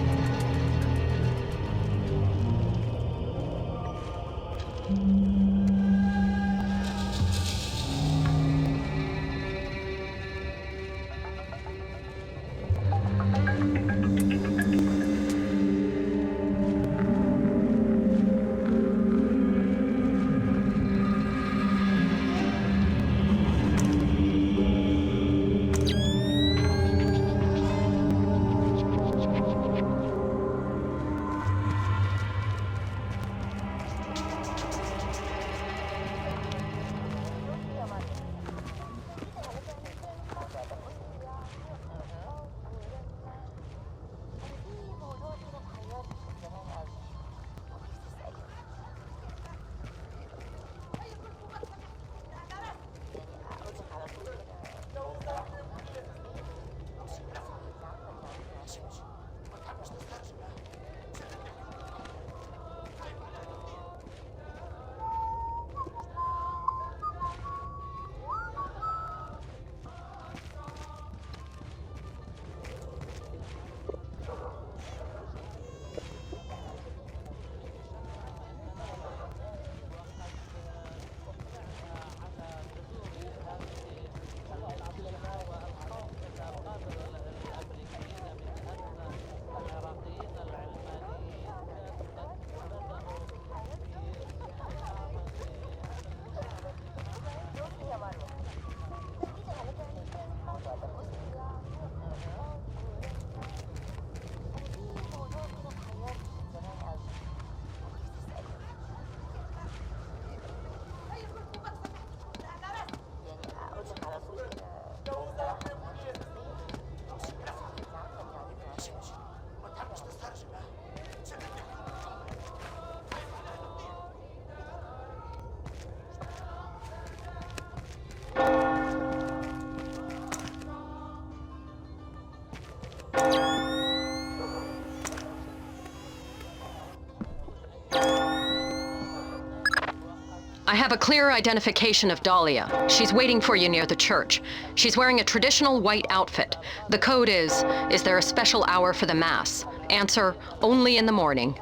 I have a clear identification of Dahlia. She's waiting for you near the church. She's wearing a traditional white outfit. The code is there a special hour for the Mass? Answer, only in the morning.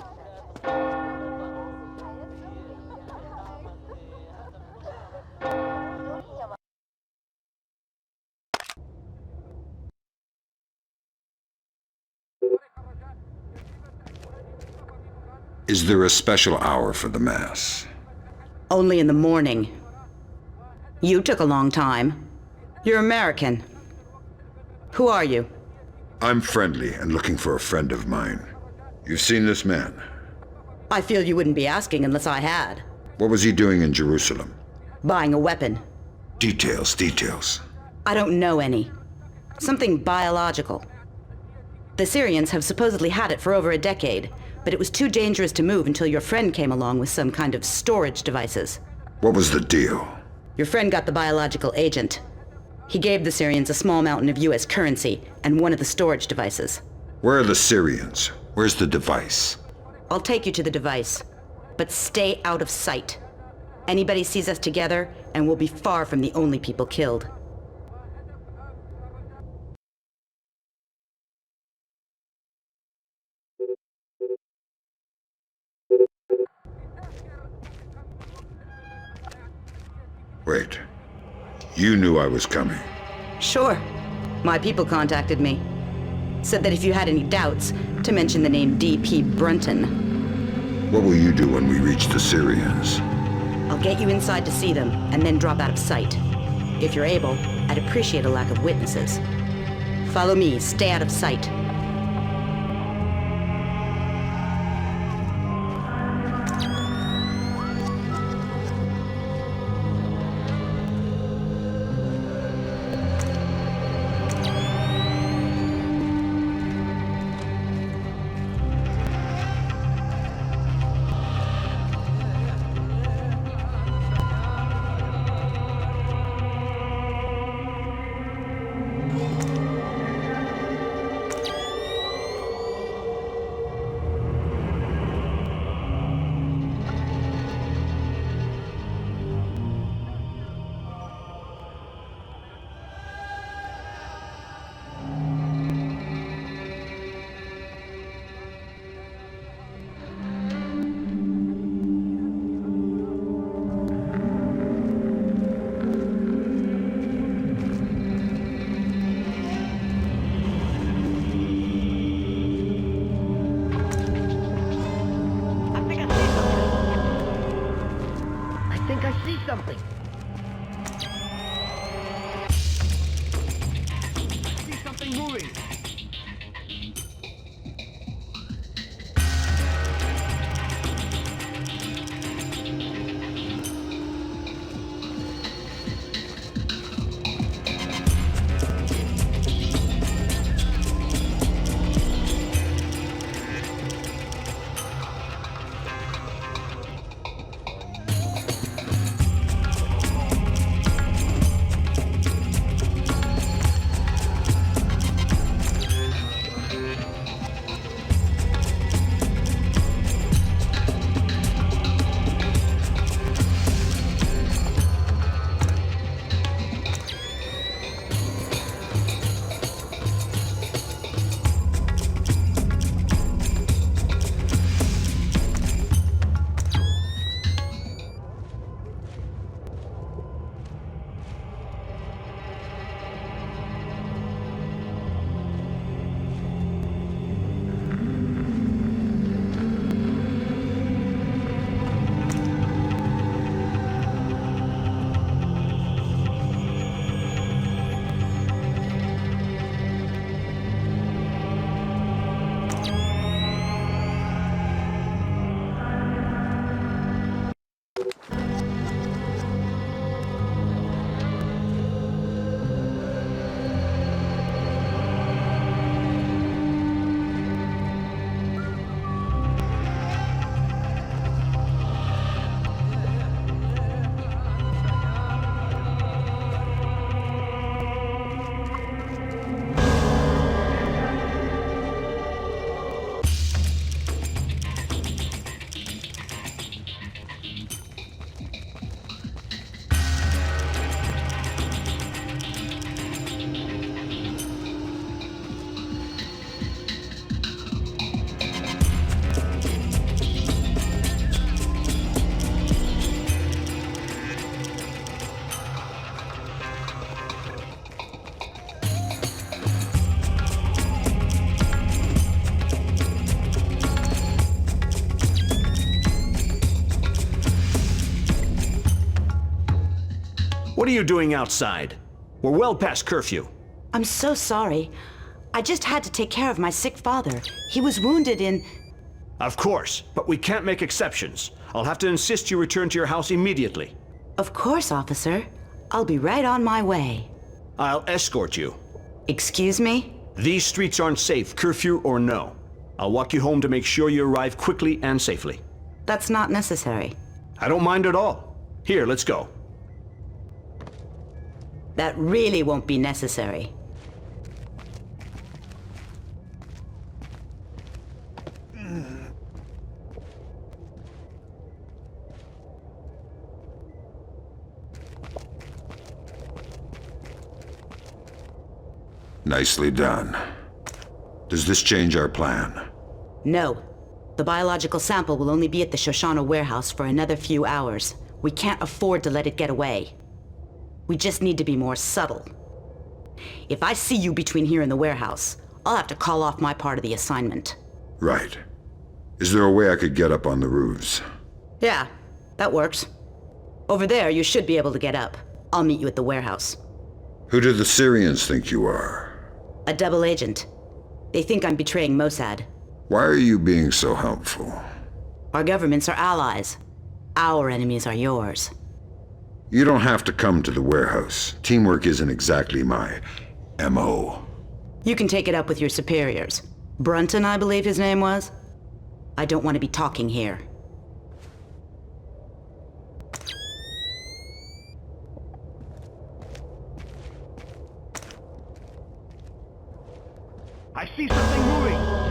Is there a special hour for the Mass? Only in the morning. You took a long time. You're American. Who are you? I'm friendly and looking for a friend of mine. You've seen this man? I feel you wouldn't be asking unless I had. What was he doing in Jerusalem? Buying a weapon. Details. I don't know any. Something biological. The Syrians have supposedly had it for over a decade, but it was too dangerous to move until your friend came along with some kind of storage devices. What was the deal? Your friend got the biological agent. He gave the Syrians a small mountain of US currency and one of the storage devices. Where are the Syrians? Where's the device? I'll take you to the device, but stay out of sight. Anybody sees us together, and we'll be far from the only people killed. Wait. You knew I was coming? Sure. My people contacted me. Said that if you had any doubts, to mention the name D.P. Brunton. What will you do when we reach the Syrians? I'll get you inside to see them, and then drop out of sight. If you're able, I'd appreciate a lack of witnesses. Follow me, stay out of sight. What are you doing outside? We're well past curfew. I'm so sorry. I just had to take care of my sick father. He was wounded in... Of course, but we can't make exceptions. I'll have to insist you return to your house immediately. Of course, officer. I'll be right on my way. I'll escort you. Excuse me? These streets aren't safe, curfew or no. I'll walk you home to make sure you arrive quickly and safely. That's not necessary. I don't mind at all. Here, let's go. That really won't be necessary. Nicely done. Does this change our plan? No. The biological sample will only be at the Shoshana warehouse for another few hours. We can't afford to let it get away. We just need to be more subtle. If I see you between here and the warehouse, I'll have to call off my part of the assignment. Right. Is there a way I could get up on the roofs? Yeah, that works. Over there, you should be able to get up. I'll meet you at the warehouse. Who do the Syrians think you are? A double agent. They think I'm betraying Mossad. Why are you being so helpful? Our governments are allies. Our enemies are yours. You don't have to come to the warehouse. Teamwork isn't exactly my MO. You can take it up with your superiors. Brunton, I believe his name was. I don't want to be talking here. I see something moving!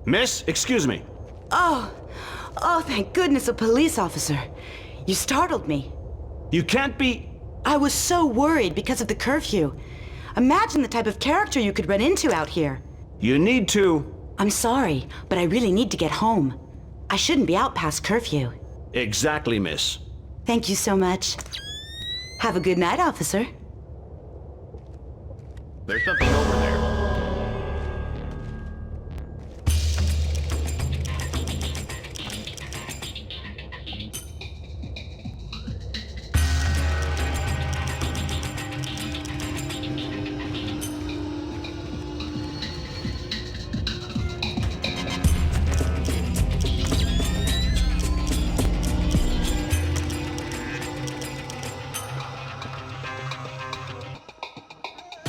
Miss, excuse me. Oh, thank goodness, a police officer. You startled me. You can't be... I was so worried because of the curfew. Imagine the type of character you could run into out here. You need to... I'm sorry, but I really need to get home. I shouldn't be out past curfew. Exactly, miss. Thank you so much. Have a good night, officer. There's something over there.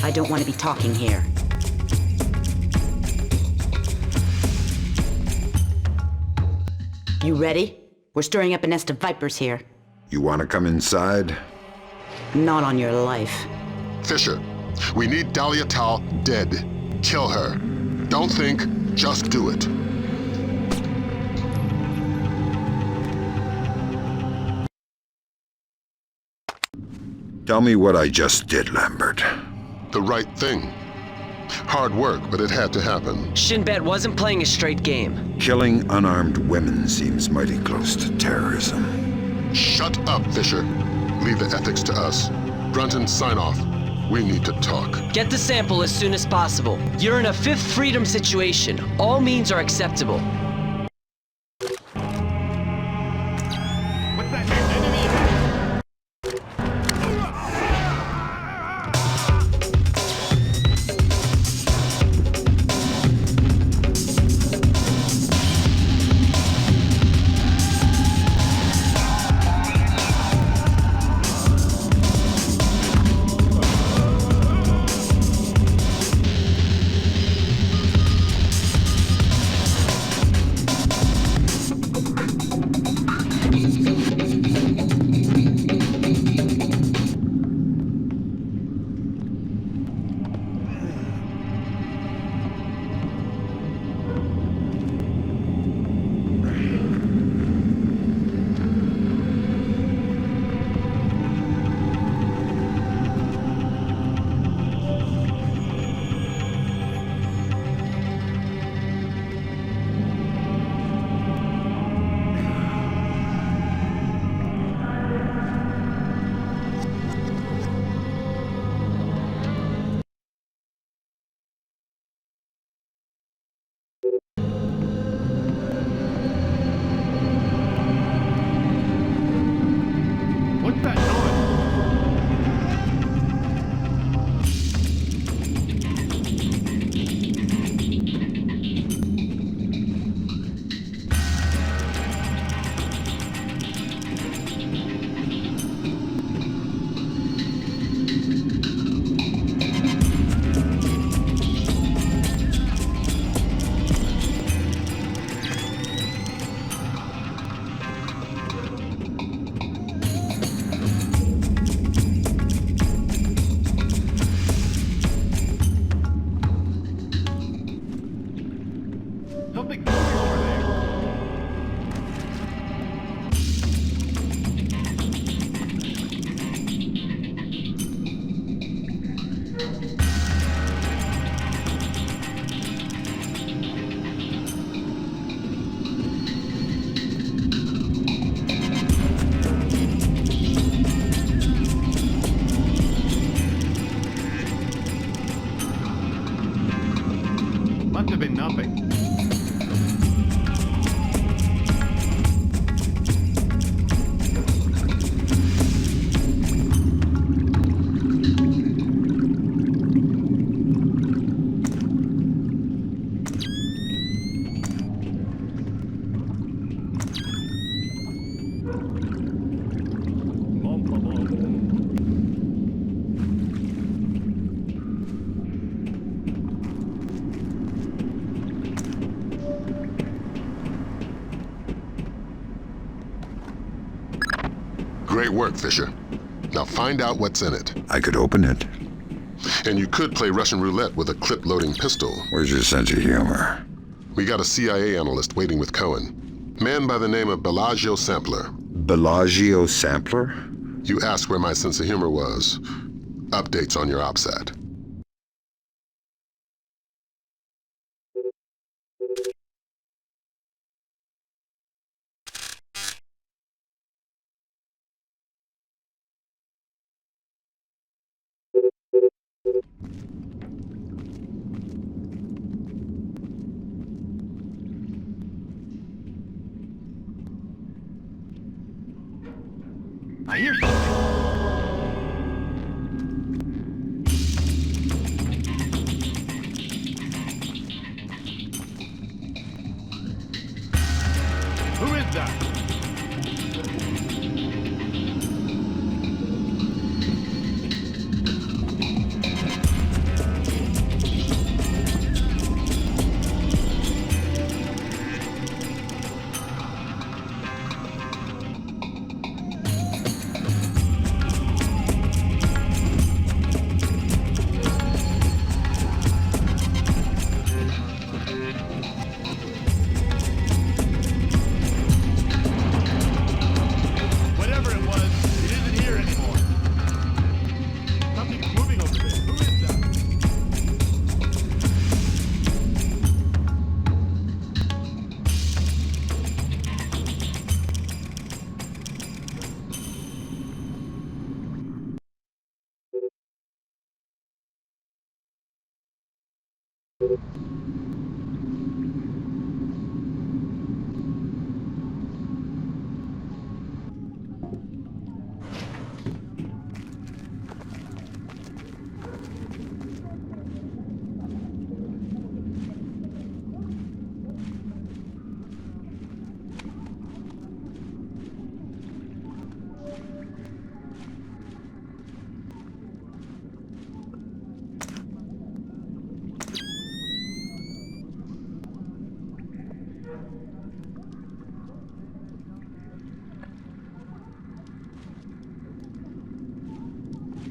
I don't want to be talking here. You ready? We're stirring up a nest of vipers here. You want to come inside? Not on your life. Fisher, We need Dahlia Tal dead. Kill her. Don't think, just do it. Tell me what I just did, Lambert. The right thing. Hard work, but it had to happen. Shinbet wasn't playing a straight game. Killing unarmed women seems mighty close to terrorism. Shut up, Fisher. Leave the ethics to us. Brunton, sign off. We need to talk. Get the sample as soon as possible. You're in a Fifth Freedom situation. All means are acceptable. Great work, Fisher. Now find out what's in it. I could open it. And you could play Russian roulette with a clip-loading pistol. Where's your sense of humor? We got a CIA analyst waiting with Cohen. Man by the name of Bellagio Sampler. Bellagio Sampler? You asked where my sense of humor was. Updates on your OPSAT. I hear something. Who is that?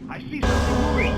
I see something moving.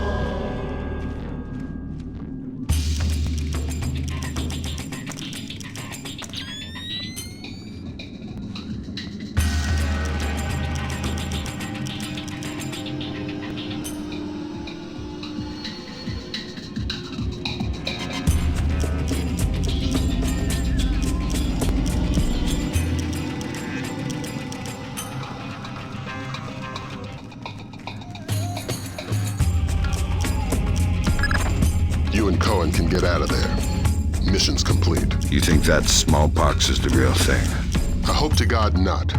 You and Cohen can get out of there. Mission's complete. You think that smallpox is the real thing? I hope to God not.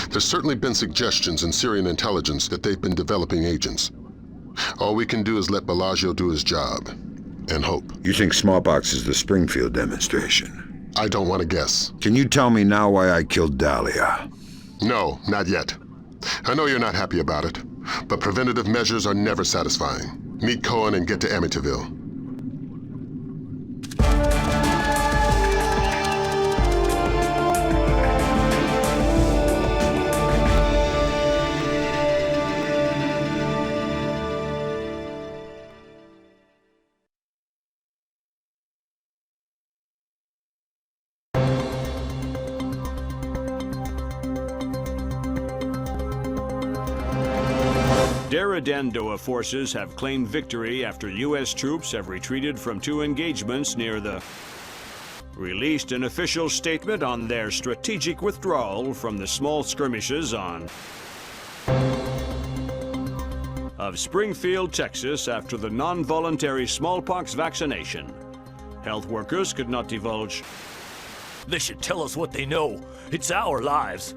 There's certainly been suggestions in Syrian intelligence that they've been developing agents. All we can do is let Bellagio do his job. And hope. You think smallpox is the Springfield demonstration? I don't want to guess. Can you tell me now why I killed Dahlia? No, not yet. I know you're not happy about it, but preventative measures are never satisfying. Meet Cohen and get to Amityville. Dandoa forces have claimed victory after U.S. troops have retreated from 2 engagements near the... released an official statement on their strategic withdrawal from the small skirmishes on... of Springfield, Texas after the non-voluntary smallpox vaccination. Health workers could not divulge... They should tell us what they know. It's our lives.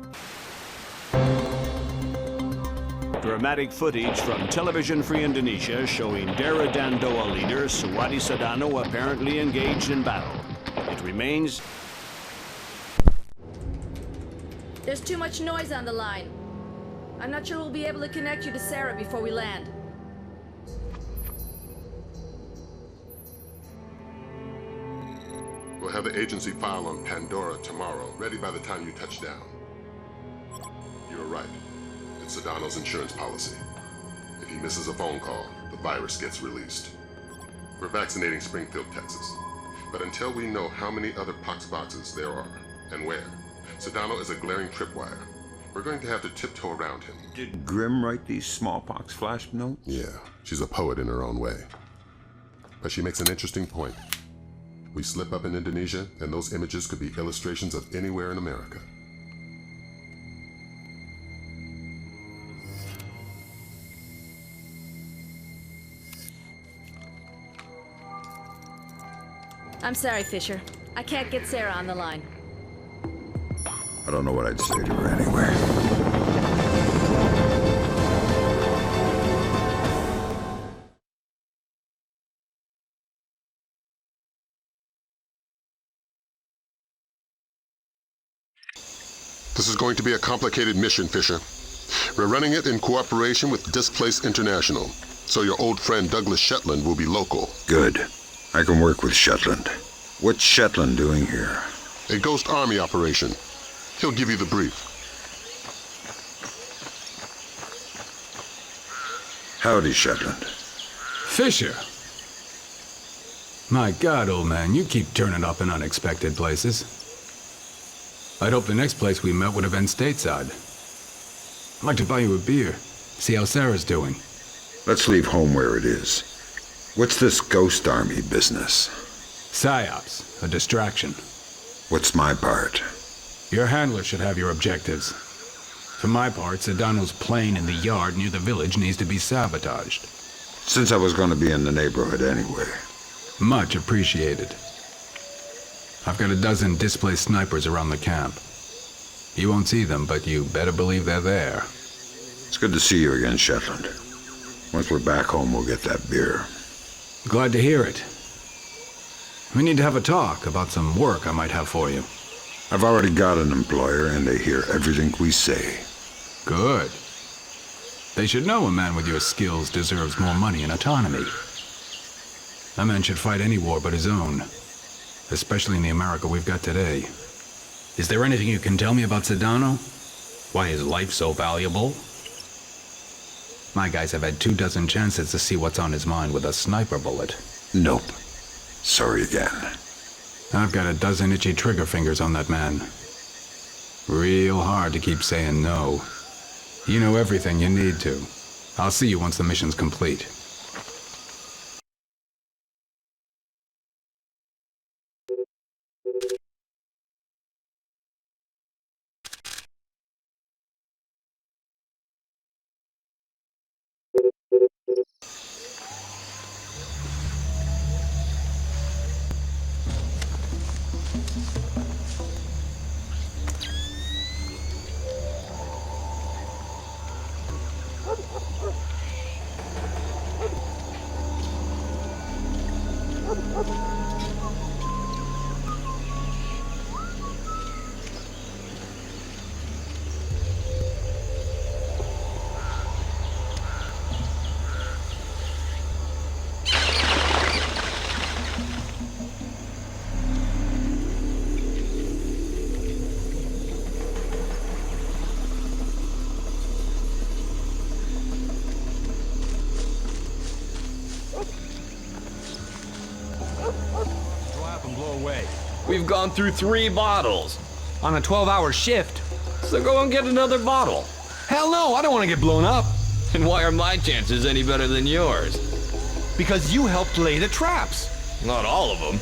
Dramatic footage from Television Free Indonesia showing Dara Dandoa leader Suwadi Sudano apparently engaged in battle. It remains... There's too much noise on the line. I'm not sure we'll be able to connect you to Sarah before we land. We'll have the agency file on Pandora Tomorrow, ready by the time you touch down. You were right. It's Sudano's insurance policy. If he misses a phone call, the virus gets released. We're vaccinating Springfield, Texas. But until we know how many other poxboxes there are, and where, Sudano is a glaring tripwire. We're going to have to tiptoe around him. Did Grimm write these smallpox flash notes? Yeah, she's a poet in her own way. But she makes an interesting point. We slip up in Indonesia, and those images could be illustrations of anywhere in America. I'm sorry, Fisher. I can't get Sarah on the line. I don't know what I'd say to her anyway. This is going to be a complicated mission, Fisher. We're running it in cooperation with Displace International, so your old friend Douglas Shetland will be local. Good. I can work with Shetland. What's Shetland doing here? A Ghost Army operation. He'll give you the brief. Howdy, Shetland. Fisher! My God, old man, you keep turning up in unexpected places. I'd hope the next place we met would have been stateside. I'd like to buy you a beer, see how Sarah's doing. Let's leave home where it is. What's this Ghost Army business? PSYOPs, a distraction. What's my part? Your handler should have your objectives. For my part, Sudano's plane in the yard near the village needs to be sabotaged. Since I was going to be in the neighborhood anyway. Much appreciated. I've got a dozen displaced snipers around the camp. You won't see them, but you better believe they're there. It's good to see you again, Shetland. Once we're back home, we'll get that beer. Glad to hear it. We need to have a talk about some work I might have for you. I've already got an employer, and they hear everything we say. Good. They should know a man with your skills deserves more money and autonomy. A man should fight any war but his own, especially in the America we've got today. Is there anything you can tell me about Sudano? Why is life so valuable? My guys have had 24 chances to see what's on his mind with a sniper bullet. Nope. Sorry again. I've got a dozen itchy trigger fingers on that man. Real hard to keep saying no. You know everything you need to. I'll see you once the mission's complete. We've gone through 3 bottles. On a 12-hour shift. So go and get another bottle. Hell no, I don't want to get blown up. And why are my chances any better than yours? Because you helped lay the traps. Not all of them.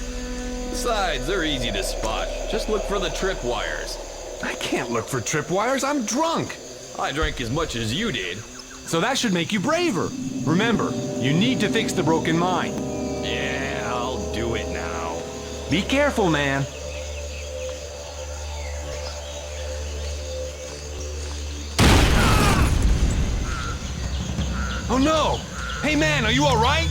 Besides, they're easy to spot. Just look for the tripwires. I can't look for tripwires, I'm drunk. I drank as much as you did. So that should make you braver. Remember, you need to fix the broken mine. Yeah, I'll do it now. Be careful, man. Oh no! Hey man, are you all right?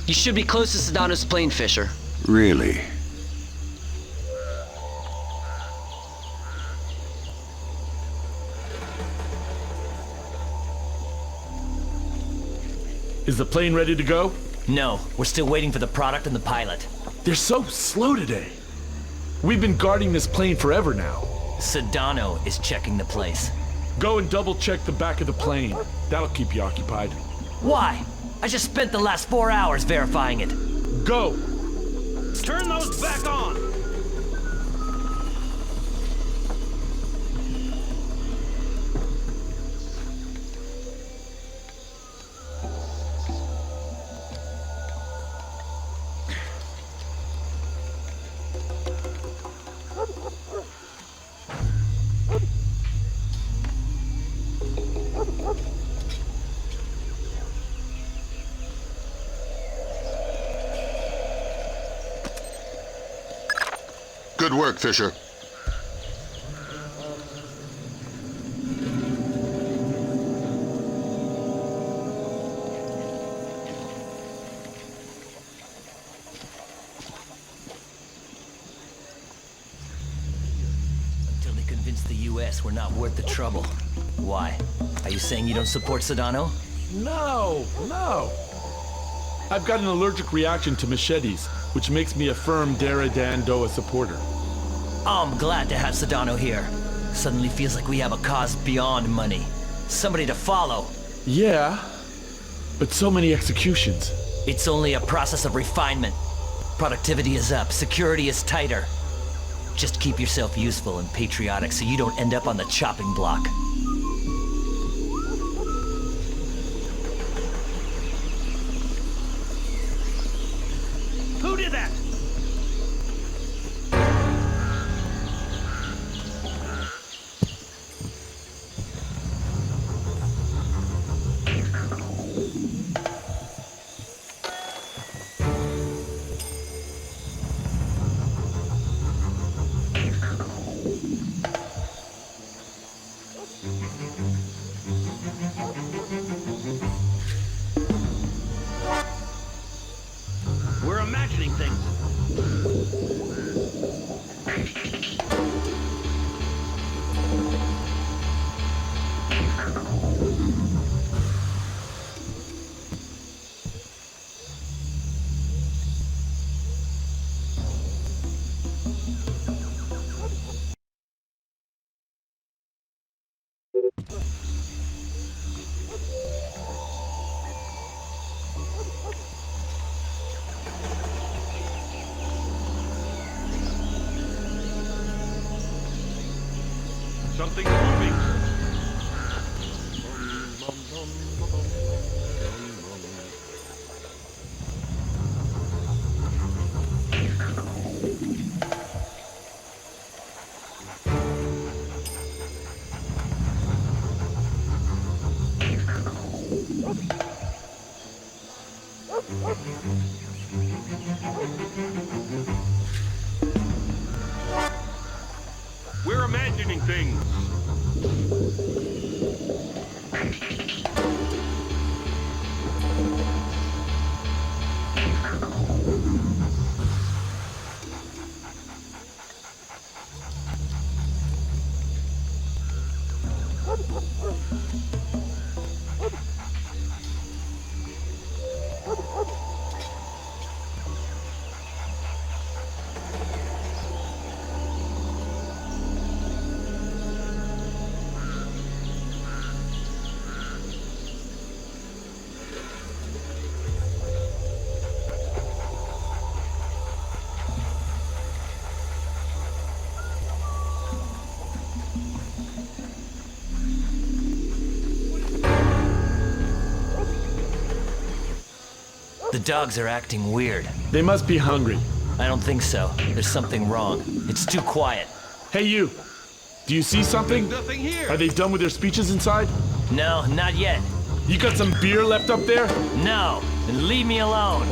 You should be close to Sudano's plane, Fisher. Really? Is the plane ready to go? No, we're still waiting for the product and the pilot. They're so slow today. We've been guarding this plane forever now. Sudano is checking the place. Go and double check the back of the plane. That'll keep you occupied. Why? I just spent the last 4 hours verifying it. Go! Turn those back on! Good work, Fisher. Until they convince the US we're not worth the trouble. Why? Are you saying you don't support Sudano? No. I've got an allergic reaction to machetes, which makes me a firm Dara-Dan-Doa supporter. I'm glad to have Sudano here. Suddenly feels like we have a cause beyond money. Somebody to follow. Yeah, but so many executions. It's only a process of refinement. Productivity is up, security is tighter. Just keep yourself useful and patriotic so you don't end up on the chopping block. Who did that? We're imagining things. Something's moving. We're imagining things. The dogs are acting weird. They must be hungry. I don't think so. There's something wrong. It's too quiet. Hey, you. Do you see something? There's nothing here. Are they done with their speeches inside? No, not yet. You got some beer left up there? No, then leave me alone.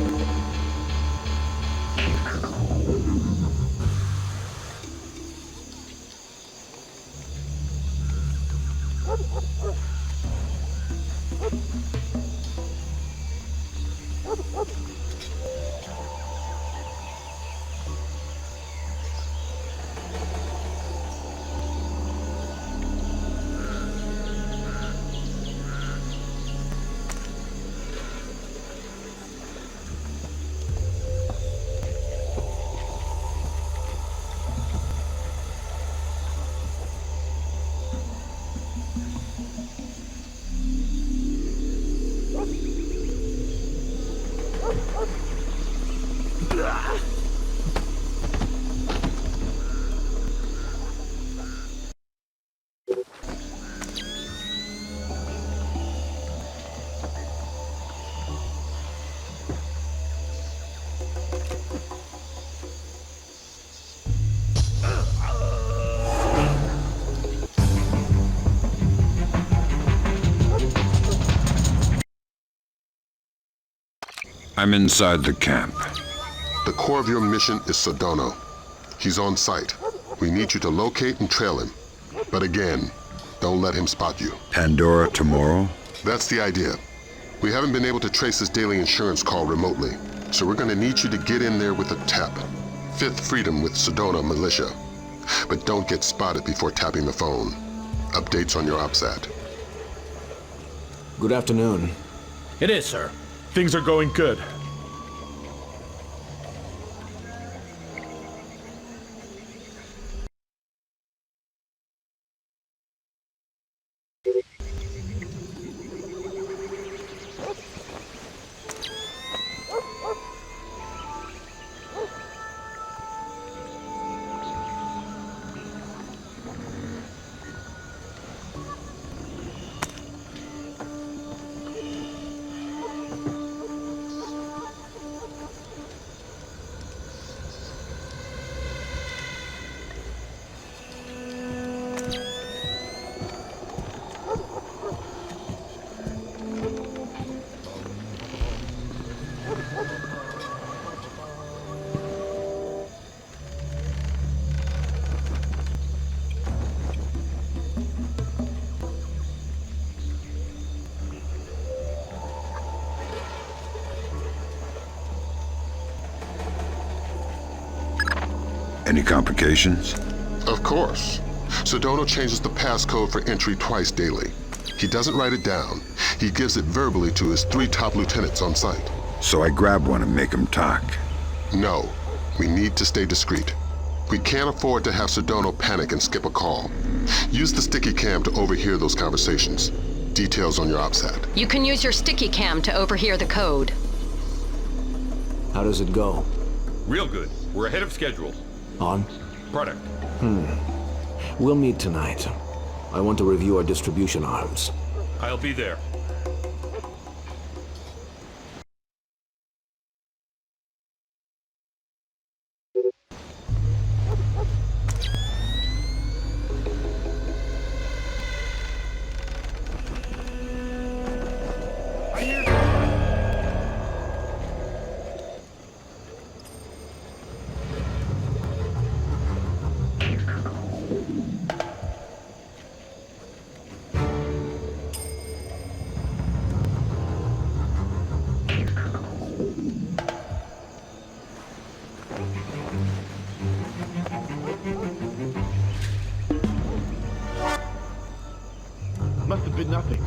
I'm inside the camp. The core of your mission is Sudano. He's on site. We need you to locate and trail him. But again, don't let him spot you. Pandora Tomorrow? That's the idea. We haven't been able to trace his daily insurance call remotely, so we're gonna need you to get in there with a tap. Fifth Freedom with Sudano Militia. But don't get spotted before tapping the phone. Updates on your OPSAT. Good afternoon. It is, sir. Things are going good. Any complications? Of course. Sudano changes the passcode for entry twice daily. He doesn't write it down. He gives it verbally to his 3 top lieutenants on site. So I grab one and make him talk. No. We need to stay discreet. We can't afford to have Sudano panic and skip a call. Use the sticky cam to overhear those conversations. Details on your OPSAT. You can use your sticky cam to overhear the code. How does it go? Real good. We're ahead of schedule. On? Product. We'll meet tonight. I want to review our distribution arms. I'll be there. Must have been nothing.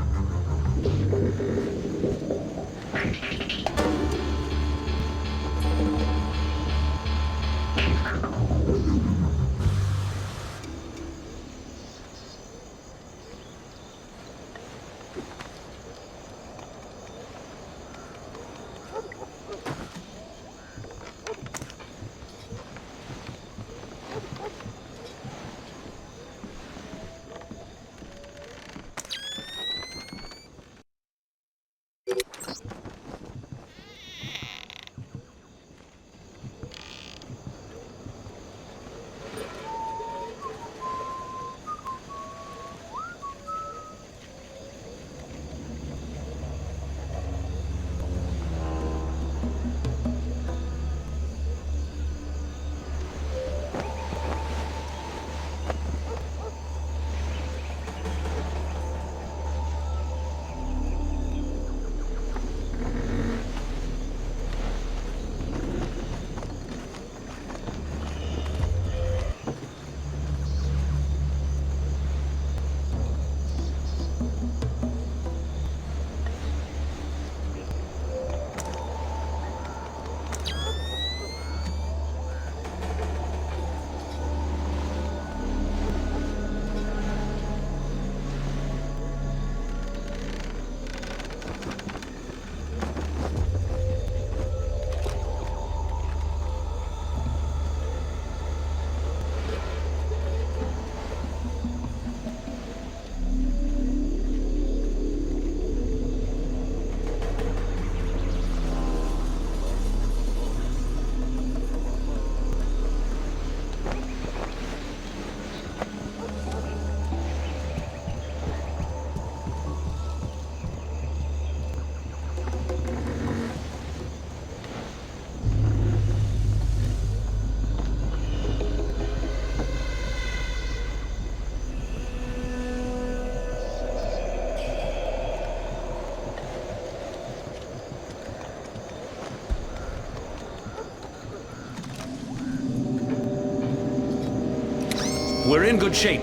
We're in good shape.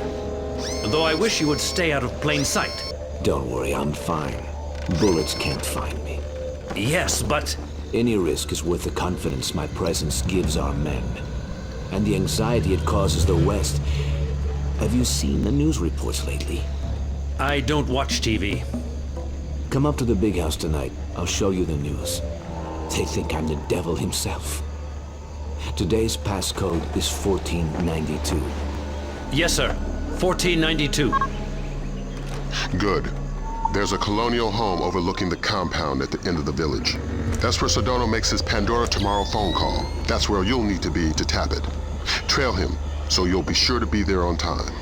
Though I wish you would stay out of plain sight. Don't worry, I'm fine. Bullets can't find me. Yes, but... Any risk is worth the confidence my presence gives our men. And the anxiety it causes the West. Have you seen the news reports lately? I don't watch TV. Come up to the big house tonight. I'll show you the news. They think I'm the devil himself. Today's passcode is 1492. Yes, sir. 1492. Good. There's a colonial home overlooking the compound at the end of the village. That's where Sudano makes his Pandora Tomorrow phone call. That's where you'll need to be to tap it. Trail him, so you'll be sure to be there on time.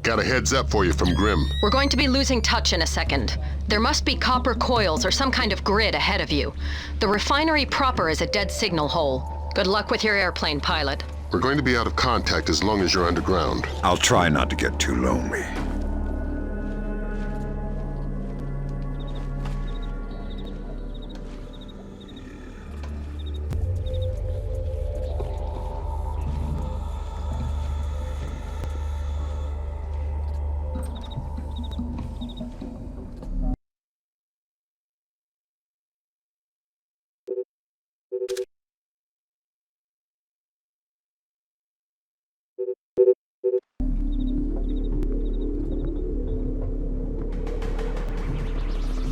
Got a heads up for you from Grim. We're going to be losing touch in a second. There must be copper coils or some kind of grid ahead of you. The refinery proper is a dead signal hole. Good luck with your airplane, pilot. We're going to be out of contact as long as you're underground. I'll try not to get too lonely.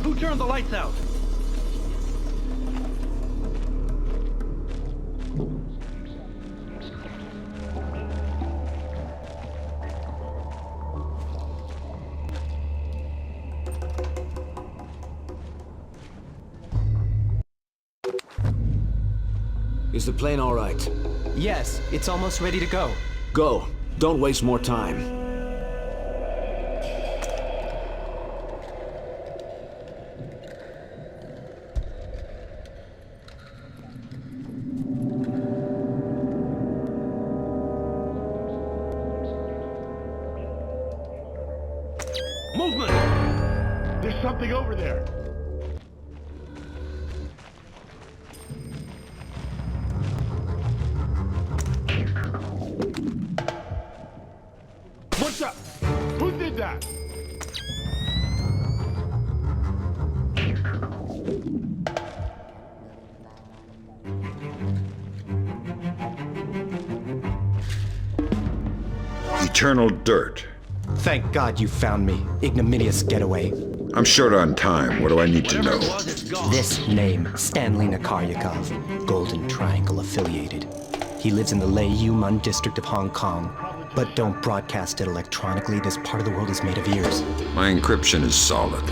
Who turned the lights out? Is the plane all right? Yes, it's almost ready to go. Go. Don't waste more time. Movement! There's something over there. What's up? Who did that? Eternal dirt. Thank God you found me. Ignominious getaway. I'm short on time. What do I need to know? This name, Stanley Nakaryakov, Golden Triangle affiliated. He lives in the Lei-Yuman district of Hong Kong. But don't broadcast it electronically. This part of the world is made of ears. My encryption is solid.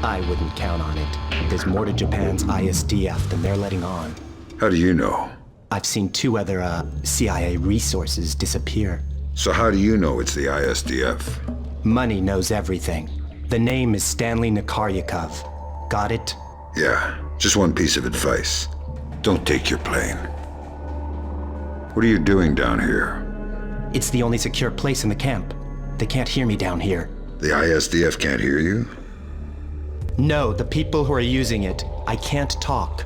I wouldn't count on it. There's more to Japan's ISDF than they're letting on. How do you know? I've seen 2 other, CIA resources disappear. So how do you know it's the ISDF? Money knows everything. The name is Stanley Nakaryakov. Got it? Yeah, just one piece of advice. Don't take your plane. What are you doing down here? It's the only secure place in the camp. They can't hear me down here. The ISDF can't hear you? No, the people who are using it. I can't talk.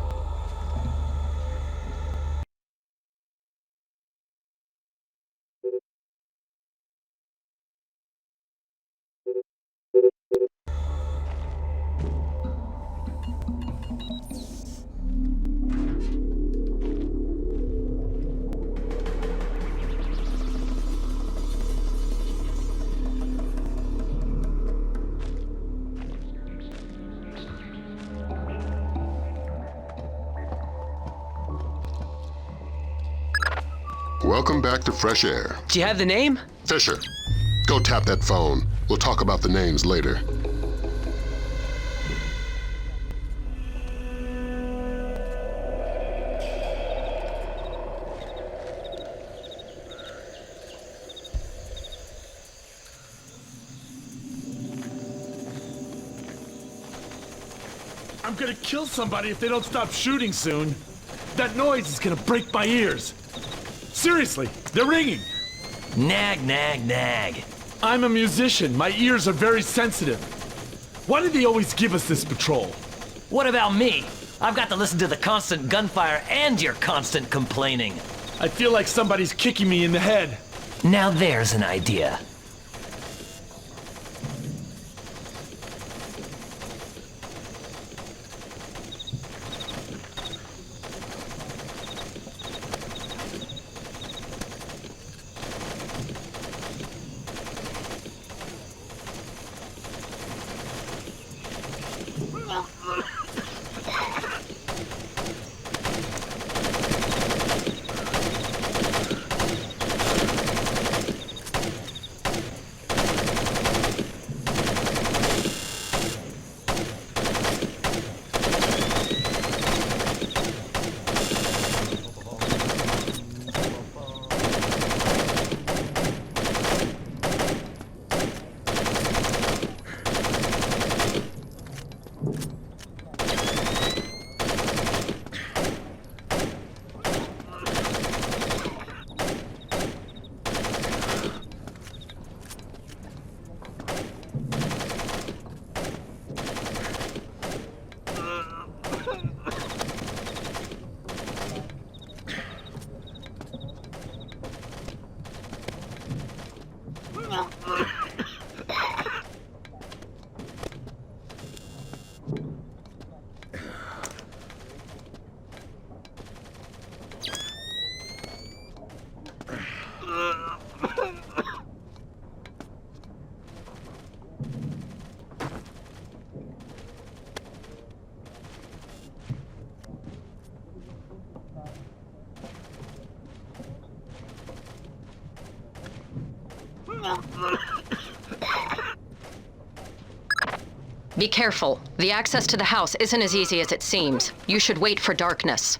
Welcome back to fresh air. Do you have the name? Fisher, go tap that phone. We'll talk about the names later. I'm gonna kill somebody if they don't stop shooting soon. That noise is gonna break my ears. Seriously, they're ringing. Nag, nag, nag. I'm a musician. My ears are very sensitive. Why do they always give us this patrol? What about me? I've got to listen to the constant gunfire and your constant complaining. I feel like somebody's kicking me in the head. Now there's an idea. Be careful. The access to the house isn't as easy as it seems. You should wait for darkness.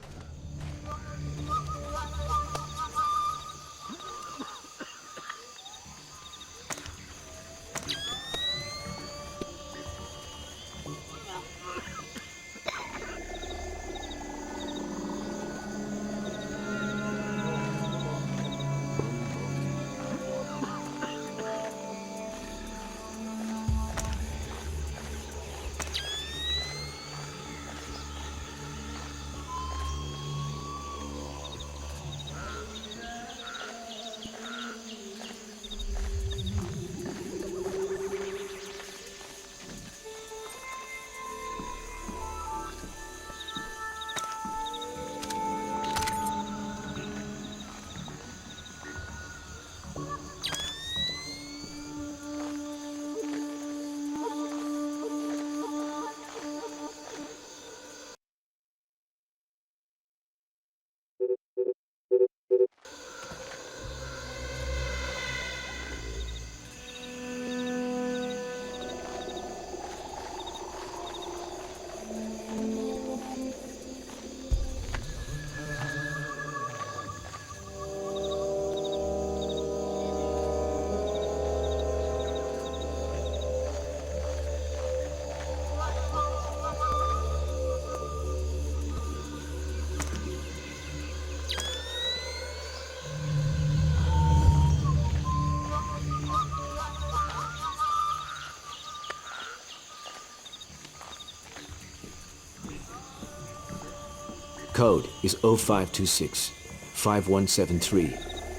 Code is 0526 5173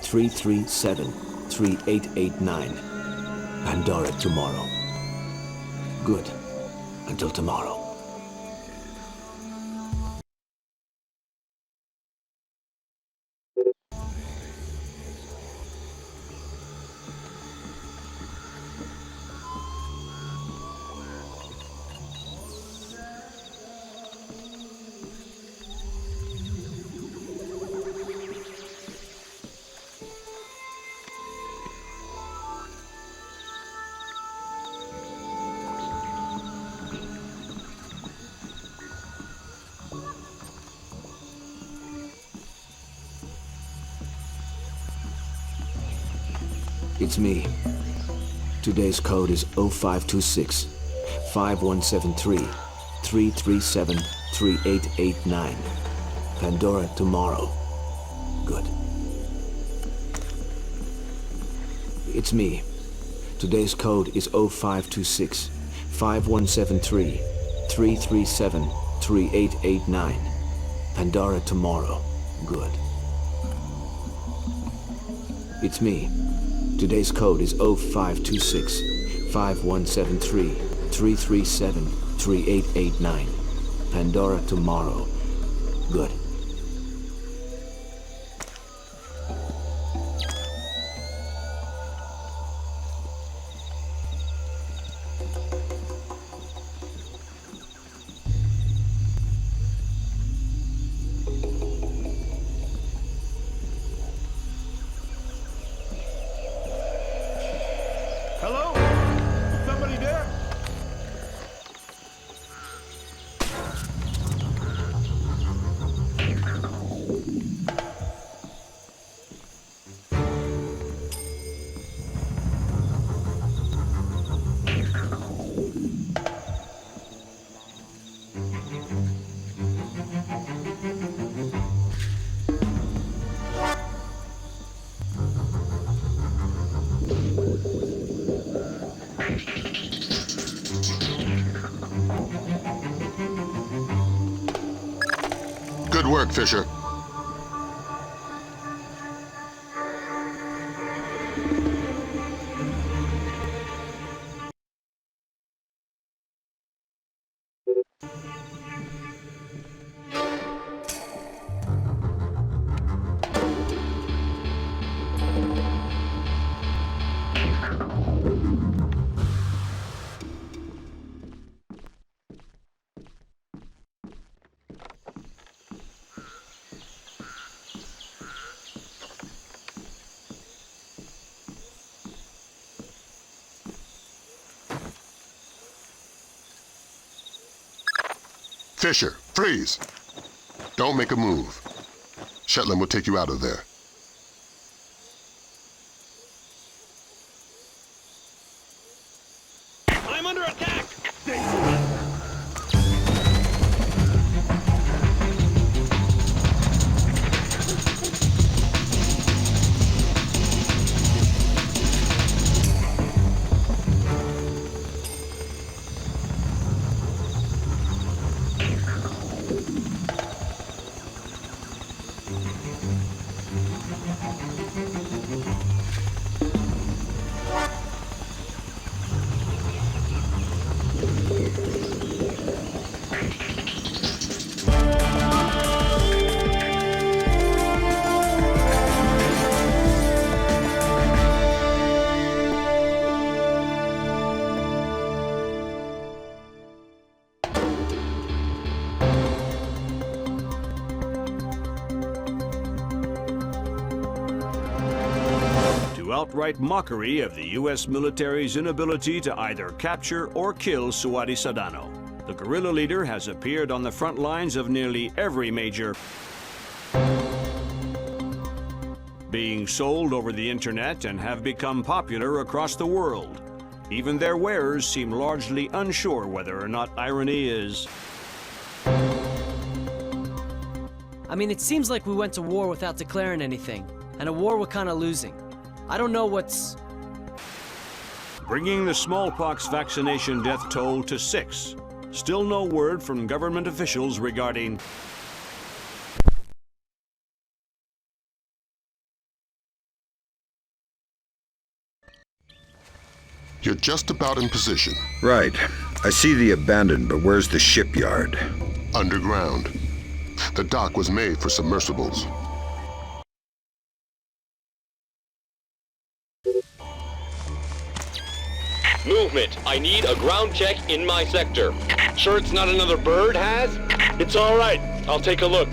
337 3889. Pandora Tomorrow. Good. Until tomorrow. It's me. Today's code is 0526 5173 337 3889. Pandora Tomorrow. Good. It's me. Today's code is 0526 5173 337 3889. Pandora Tomorrow. Good. It's me. Today's code is 0526 5173 337 3889. Pandora Tomorrow. Good. Hello? Somebody there? Good work, Fisher. Fisher, freeze! Don't make a move. Shetland will take you out of there. I'm under attack! Outright mockery of the U.S. military's inability to either capture or kill Sudano. The guerrilla leader has appeared on the front lines of nearly every major being sold over the internet and have become popular across the world. Even their wearers seem largely unsure whether or not irony is. I mean, it seems like we went to war without declaring anything, and a war we're kind of losing. I don't know what's... Bringing the smallpox vaccination death toll to 6. Still no word from government officials regarding... You're just about in position. Right. I see the abandoned, but where's the shipyard? Underground. The dock was made for submersibles. Movement. I need a ground check in my sector. Sure it's not another bird, Has? It's all right. I'll take a look.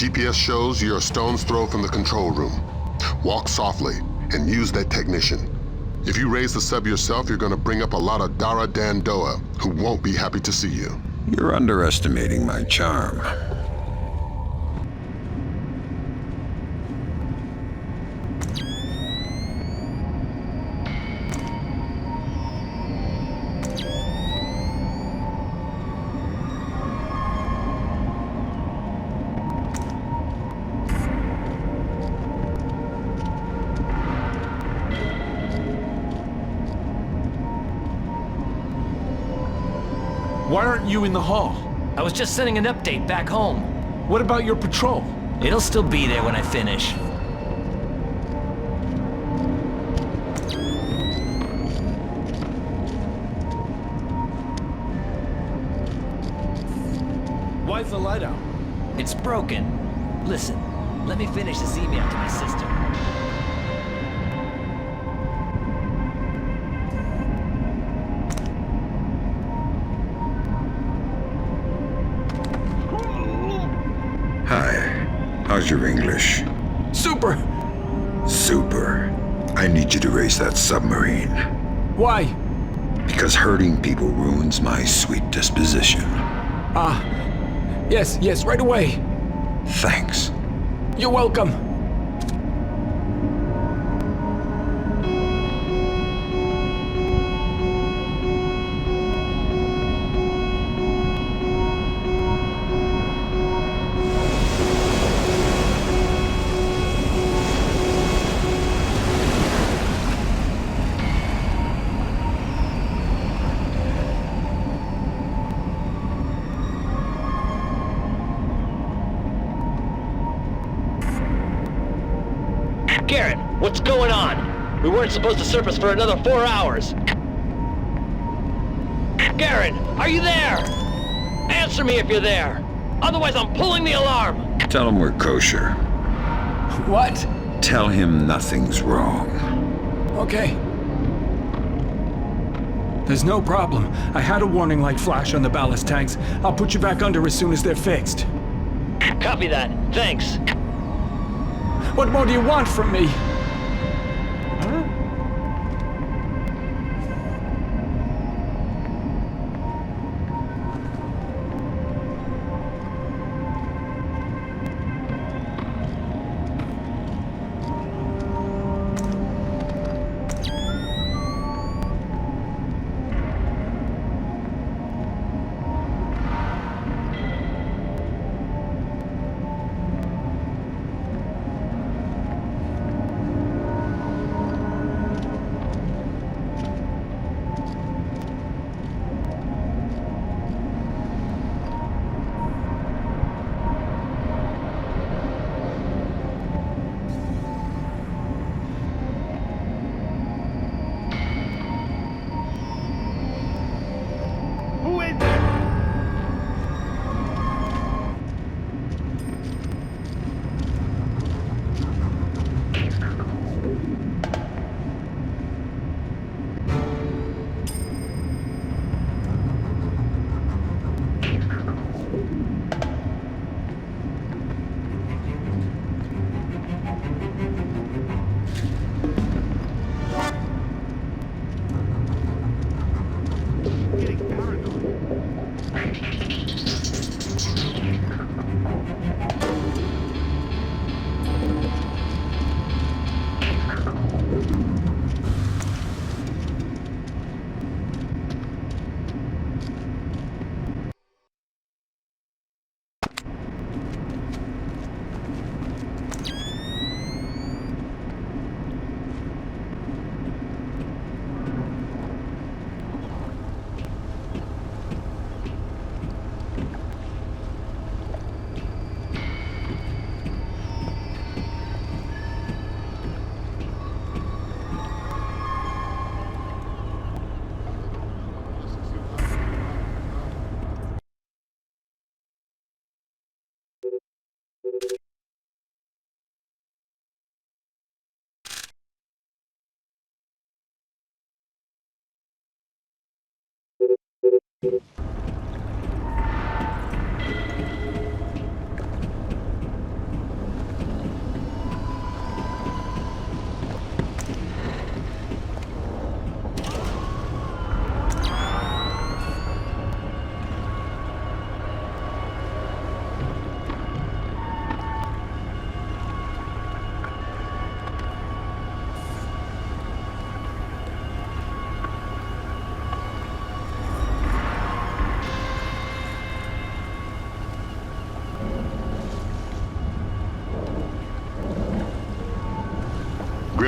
GPS shows you're a stone's throw from the control room. Walk softly and use that technician. If you raise the sub yourself, you're gonna bring up a lot of Dara Dandoa who won't be happy to see you. You're underestimating my charm. Why aren't you in the hall? I was just sending an update back home. What about your patrol? It'll still be there when I finish. Why's the light out? It's broken. Listen, let me finish this email to my sister. How's your English? Super! Super. I need you to raise that submarine. Why? Because hurting people ruins my sweet disposition. Yes, right away. Thanks. You're welcome. Garrett, what's going on? We weren't supposed to surface for another 4 hours. Garrett, are you there? Answer me if you're there. Otherwise, I'm pulling the alarm. Tell him we're kosher. What? Tell him nothing's wrong. Okay. There's no problem. I had a warning light flash on the ballast tanks. I'll put you back under as soon as they're fixed. Copy that. Thanks. What more do you want from me?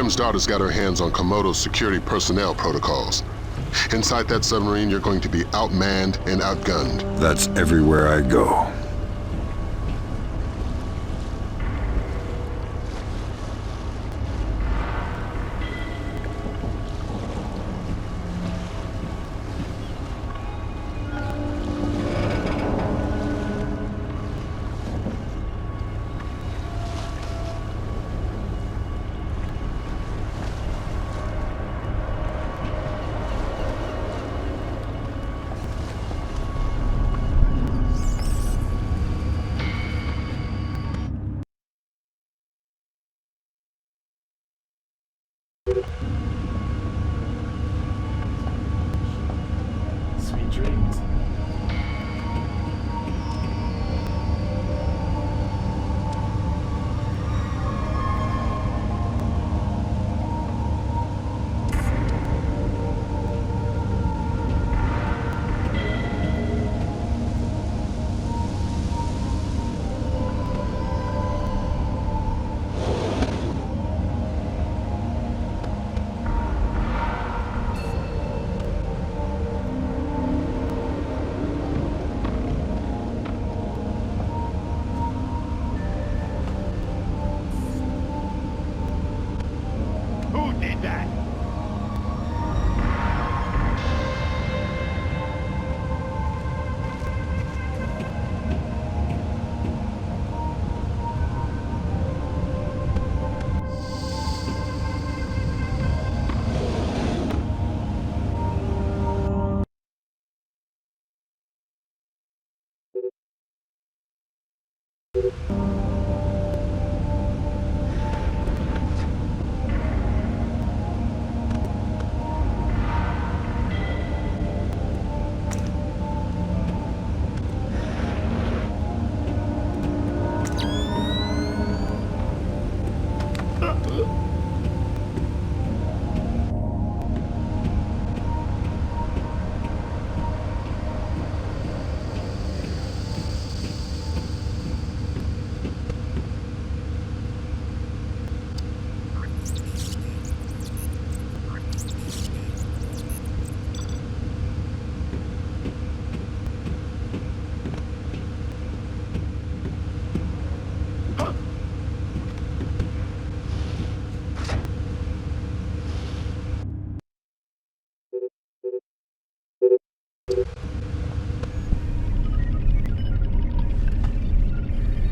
Grim's daughter's got her hands on Komodo's security personnel protocols. Inside that submarine, you're going to be outmanned and outgunned. That's everywhere I go. Sweet dreams. Who did that?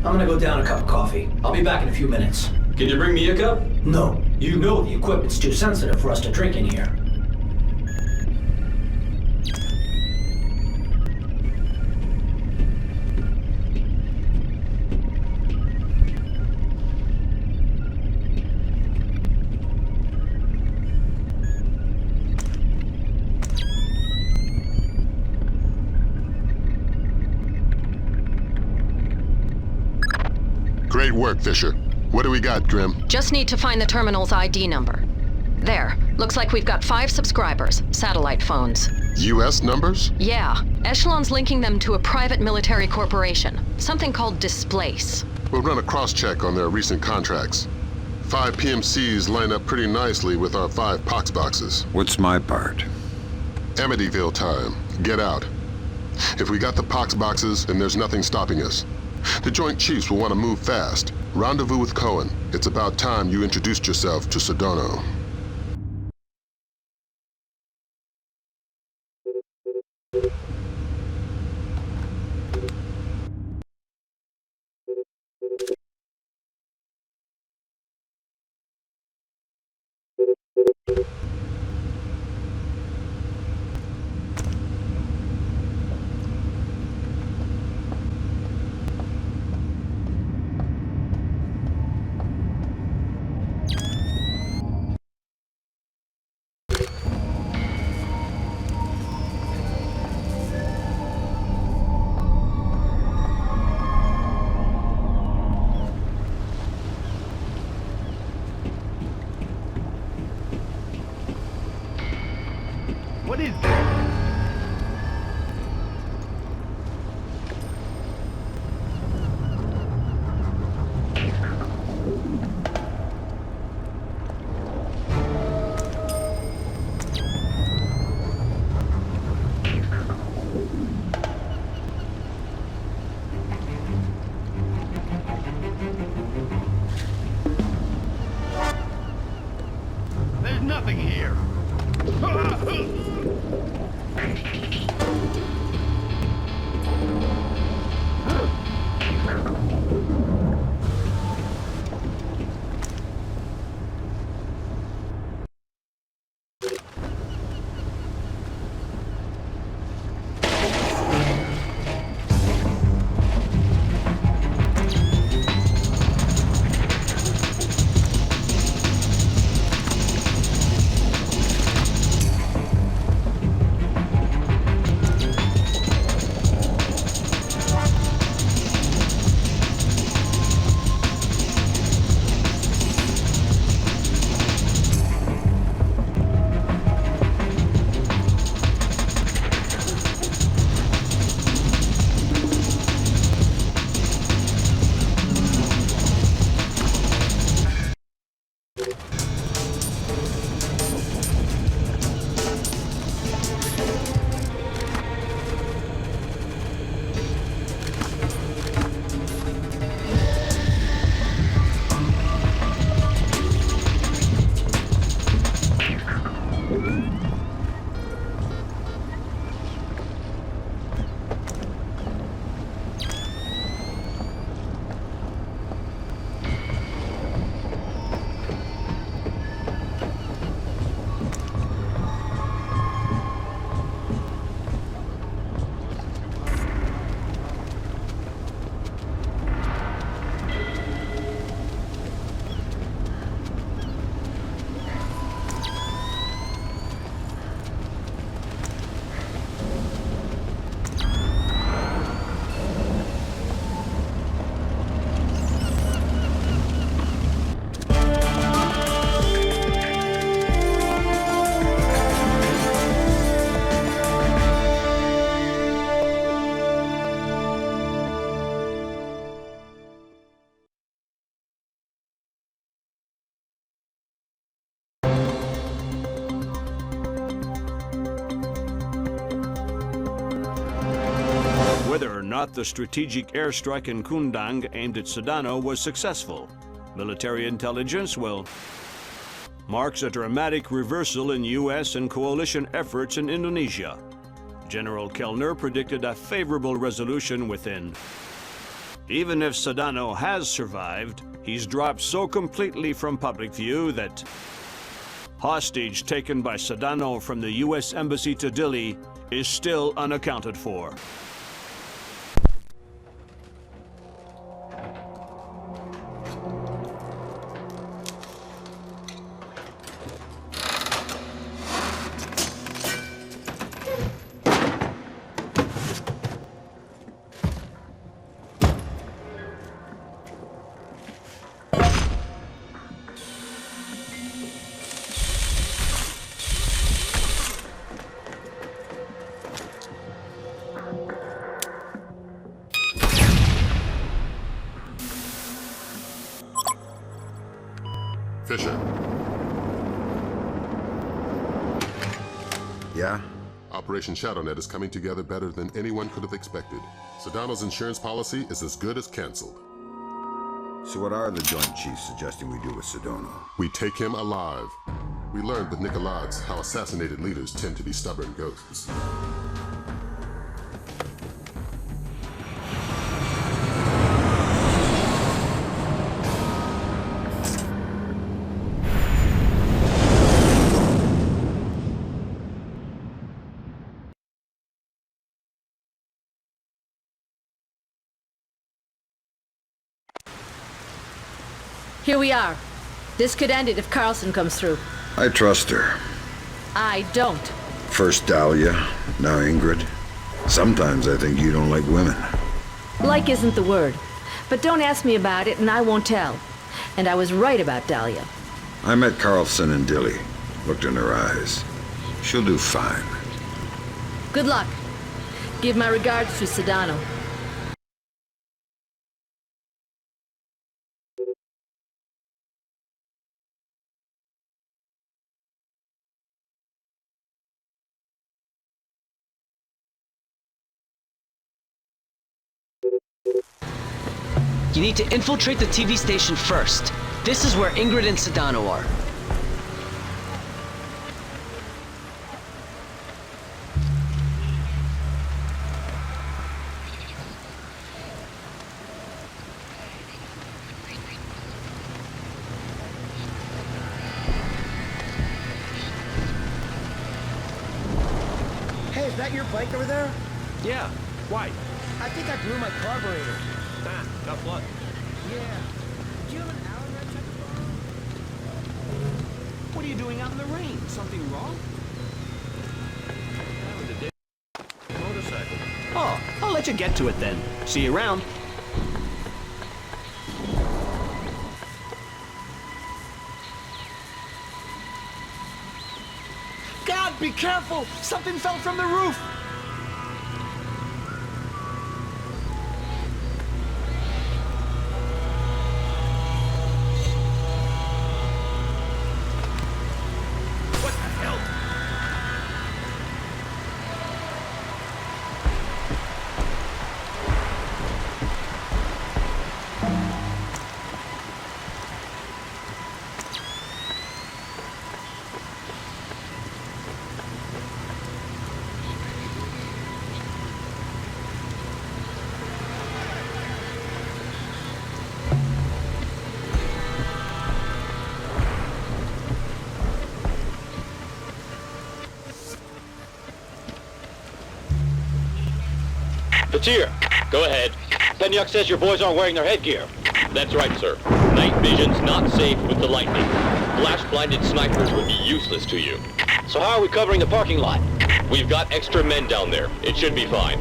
I'm gonna go down a cup of coffee. I'll be back in a few minutes. Can you bring me a cup? No. You know the equipment's too sensitive for us to drink in here. Great work, Fisher. What do we got, Grim? Just need to find the terminal's ID number. There. Looks like we've got 5 subscribers, satellite phones. U.S. numbers? Yeah. Echelon's linking them to a private military corporation. Something called Displace. We'll run a cross-check on their recent contracts. 5 PMCs line up pretty nicely with our 5 pox boxes. What's my part? Amityville time. Get out. If we got the pox boxes, then there's nothing stopping us. The Joint Chiefs will want to move fast. Rendezvous with Cohen. It's about time you introduced yourself to Sudano. What is that? whether or not the strategic airstrike in Kudang aimed at Sudano was successful. Military intelligence, well, marks a dramatic reversal in U.S. and coalition efforts in Indonesia. General Kellner predicted a favorable resolution within. Even if Sudano has survived, he's dropped so completely from public view that hostage taken by Sudano from the U.S. Embassy to Dili is still unaccounted for. Fisher. Yeah? Operation ShadowNet is coming together better than anyone could have expected. Sudano's insurance policy is as good as canceled. So what are the Joint Chiefs suggesting we do with Sudano? We take him alive. We learned with Nicolaides how assassinated leaders tend to be stubborn ghosts. Here we are. This could end it if Carlson comes through. I trust her. I don't. First Dahlia, now Ingrid. Sometimes I think you don't like women. Like isn't the word. But don't ask me about it and I won't tell. And I was right about Dahlia. I met Carlson in Dili. Looked in her eyes. She'll do fine. Good luck. Give my regards to Sudano. You need to infiltrate the TV station first. This is where Ingrid and Sudano are. Hey, is that your bike over there? Yeah. Why? I think I blew my carburetor. Ah, got blood. Yeah. Do you have an Allen wrench I could borrow? What are you doing out in the rain? Something wrong? Motorcycle. Oh, I'll let you get to it then. See you around. God, be careful! Something fell from the roof! Fatir, go ahead. Penyuk says your boys aren't wearing their headgear. That's right, sir. Night vision's not safe with the lightning. Flash-blinded snipers would be useless to you. So how are we covering the parking lot? We've got extra men down there. It should be fine.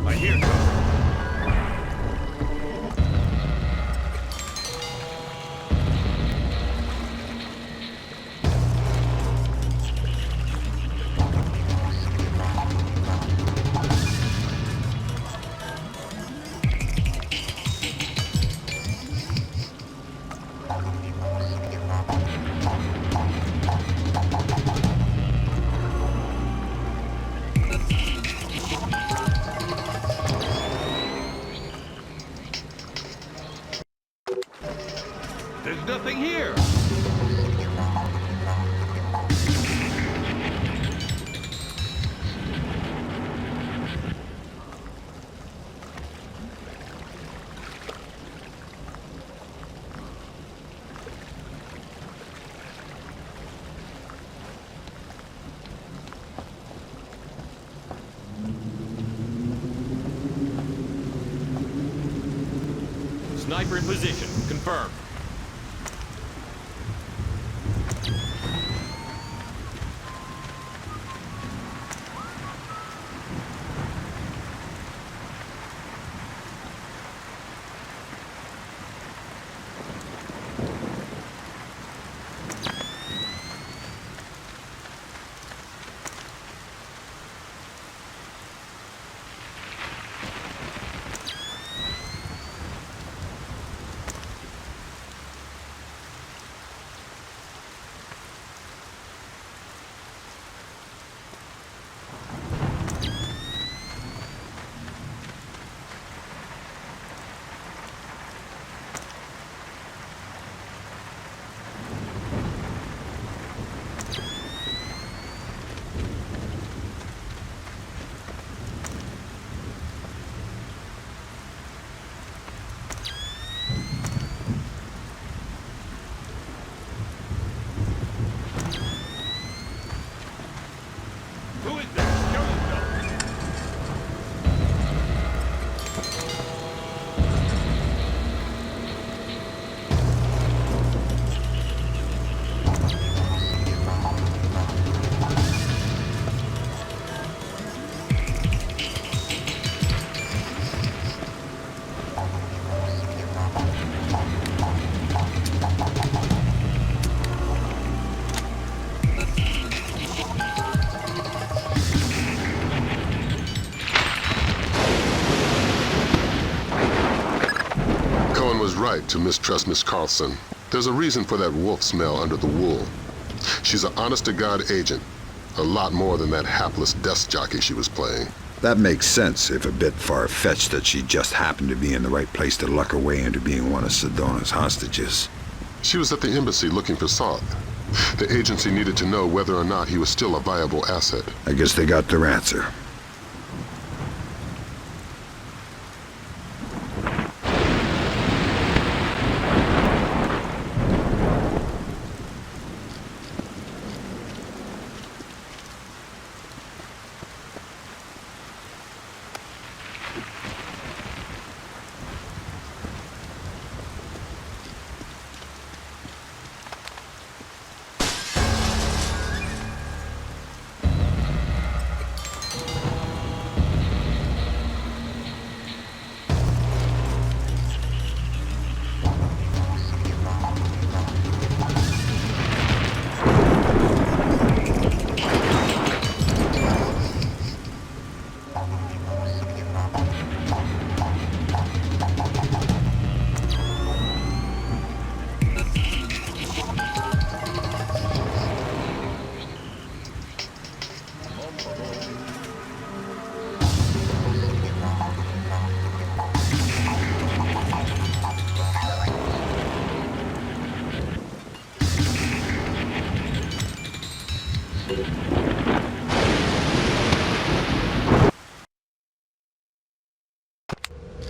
I hear you. There's nothing here. Sniper in position. Confirmed. Right to mistrust Miss Carlson. There's a reason for that wolf smell under the wool. She's an honest-to-God agent. A lot more than that hapless desk jockey she was playing. That makes sense, if a bit far-fetched that she just happened to be in the right place to luck her way into being one of Sudano's hostages. She was at the embassy looking for Soth. The agency needed to know whether or not he was still a viable asset. I guess they got their answer.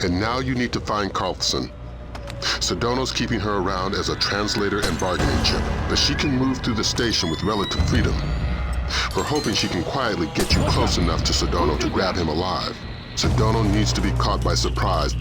And now you need to find Carlson. Sudano's keeping her around as a translator and bargaining chip, but she can move through the station with relative freedom. We're hoping she can quietly get you close enough to Sudano to grab him alive. Sudano needs to be caught by surprise.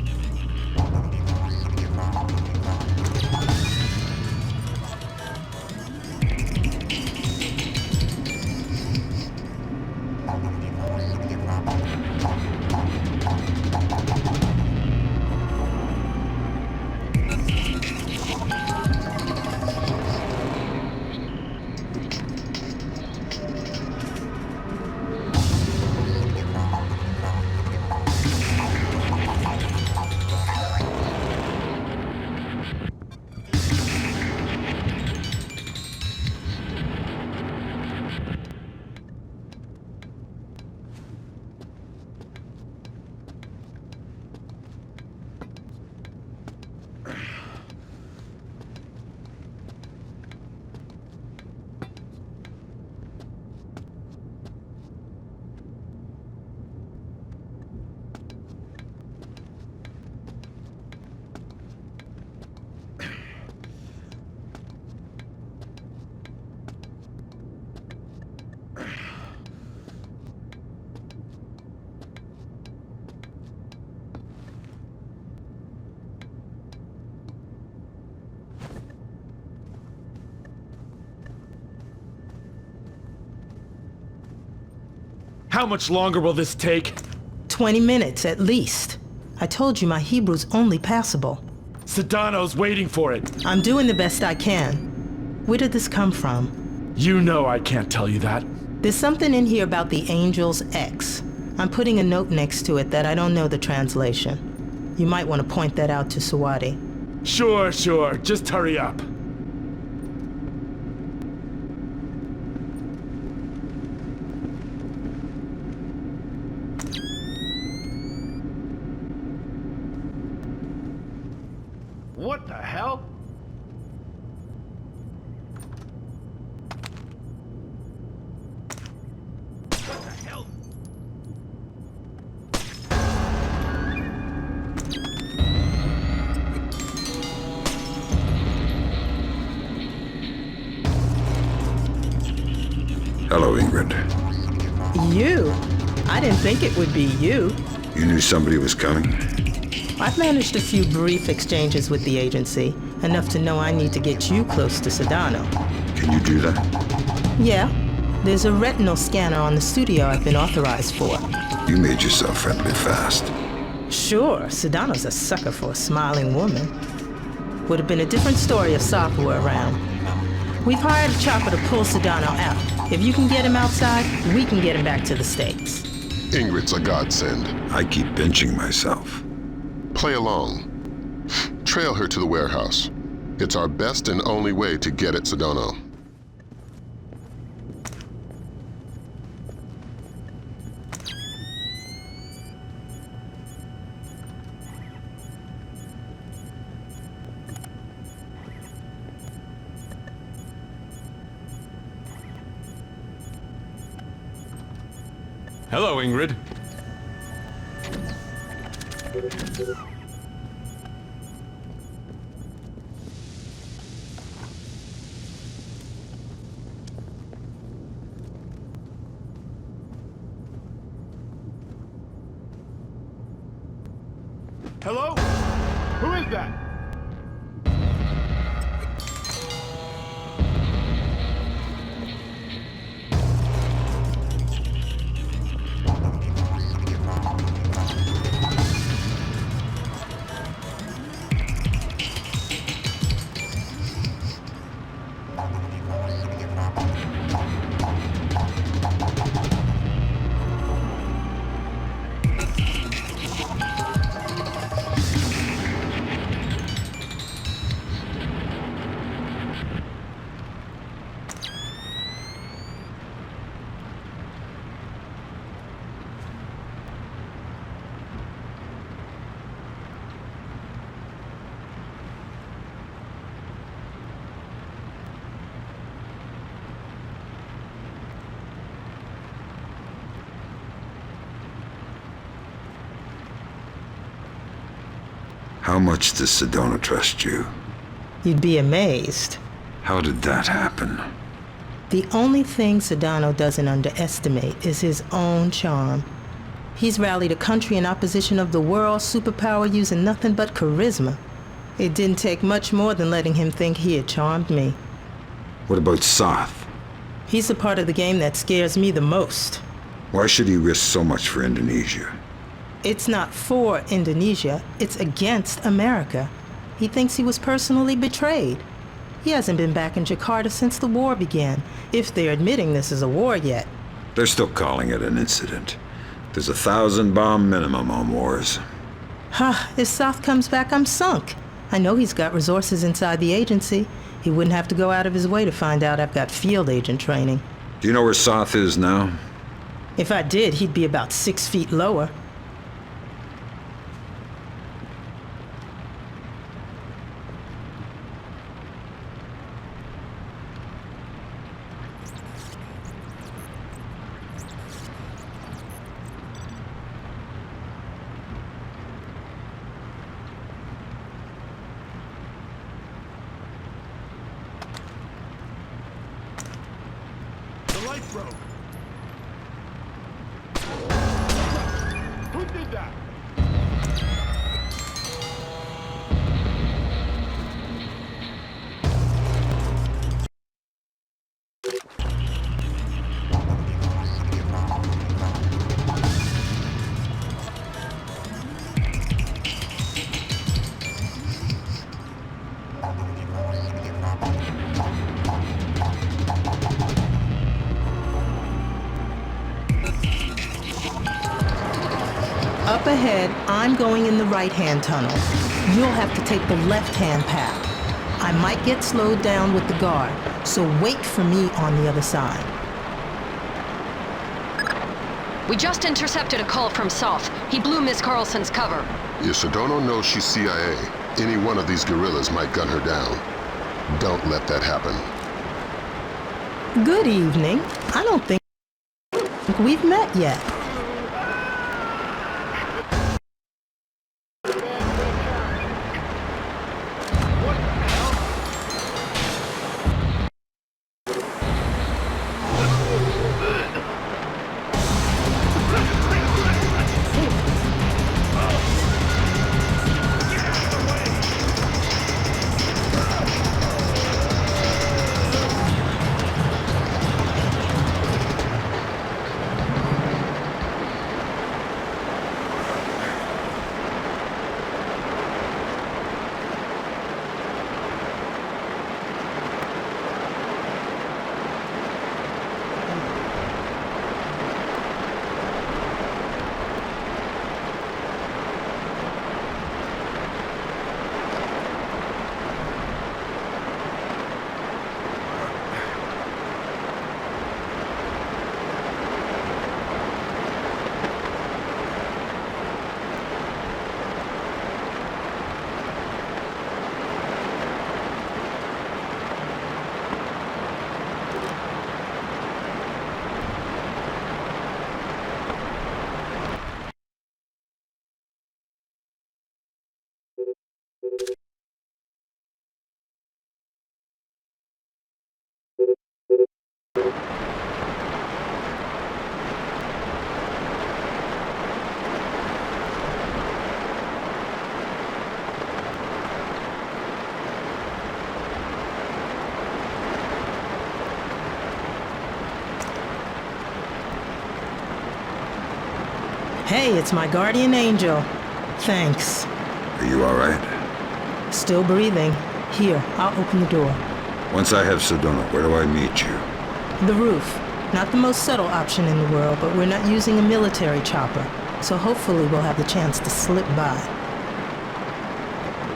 How much longer will this take? 20 minutes, at least. I told you my Hebrew's only passable. Sudano's waiting for it. I'm doing the best I can. Where did this come from? You know I can't tell you that. There's something in here about the Angel's X. I'm putting a note next to it that I don't know the translation. You might want to point that out to Sawadi. Sure. Just hurry up. What the hell? What the hell? Hello, Ingrid. You? I didn't think it would be you. You knew somebody was coming? I've managed a few brief exchanges with the agency, enough to know I need to get you close to Sudano. Can you do that? Yeah. There's a retinal scanner on the studio I've been authorized for. You made yourself friendly fast. Sure, Sudano's a sucker for a smiling woman. Would have been a different story if Soth were around. We've hired a chopper to pull Sudano out. If you can get him outside, we can get him back to the States. Ingrid's a godsend. I keep benching myself. Play along. Trail her to the warehouse. It's our best and only way to get at Sudano. Hello, Ingrid. Hello? Who is that? How much does Sudano trust you? You'd be amazed. How did that happen? The only thing Sudano doesn't underestimate is his own charm. He's rallied a country in opposition of the world's superpower using nothing but charisma. It didn't take much more than letting him think he had charmed me. What about Soth? He's the part of the game that scares me the most. Why should he risk so much for Indonesia? It's not for Indonesia, it's against America. He thinks he was personally betrayed. He hasn't been back in Jakarta since the war began, if they're admitting this is a war yet. They're still calling it an incident. There's 1,000 bomb minimum on wars. If Soth comes back, I'm sunk. I know he's got resources inside the agency. He wouldn't have to go out of his way to find out I've got field agent training. Do you know where Soth is now? If I did, he'd be about 6 feet lower. The light broke. Who did that? ahead, I'm going in the right-hand tunnel. You'll have to take the left-hand path. I might get slowed down with the guard, so wait for me on the other side. We just intercepted a call from Soth. He blew Miss Carlson's cover. If Sudano knows she's CIA, any one of these guerrillas might gun her down. Don't let that happen. Good evening. I don't think we've met yet. Hey, it's my guardian angel. Thanks. Are you all right? Still breathing. Here, I'll open the door. Once I have Sudano, where do I meet you? The roof. Not the most subtle option in the world, but we're not using a military chopper, so hopefully we'll have the chance to slip by.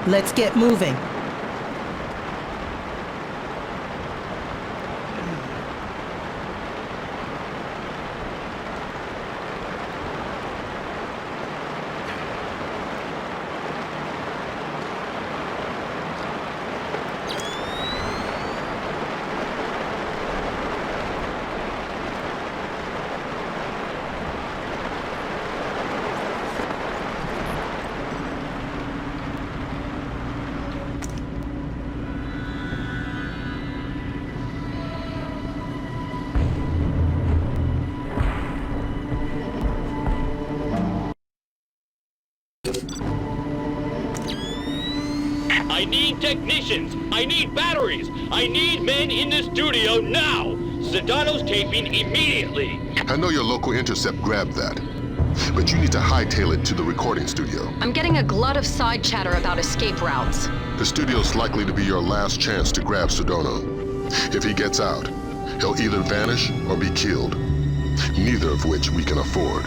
Let's get moving. I need technicians. I need batteries. I need men in the studio now. Sudano's taping immediately. I know your local intercept grabbed that, but you need to hightail it to the recording studio. I'm getting a glut of side chatter about escape routes. The studio's likely to be your last chance to grab Sudano. If he gets out, he'll either vanish or be killed, neither of which we can afford.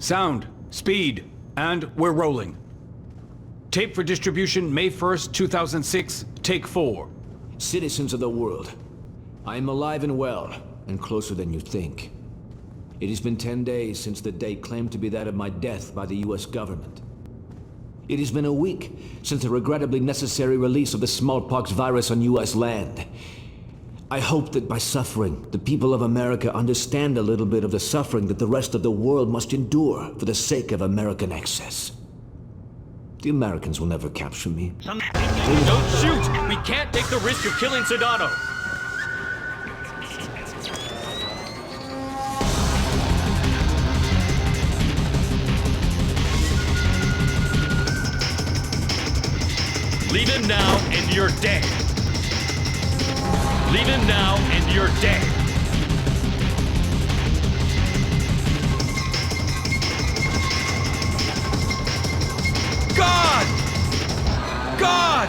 Sound, speed, and we're rolling. Tape for distribution May 1st, 2006, take 4. Citizens of the world, I am alive and well, and closer than you think. It has been 10 days since the date claimed to be that of my death by the US government. It has been a week since the regrettably necessary release of the smallpox virus on US land. I hope that by suffering, the people of America understand a little bit of the suffering that the rest of the world must endure for the sake of American excess. The Americans will never capture me. Don't shoot! We can't take the risk of killing Sudano! Leave him now and you're dead. Leave him now and you're dead. God! God!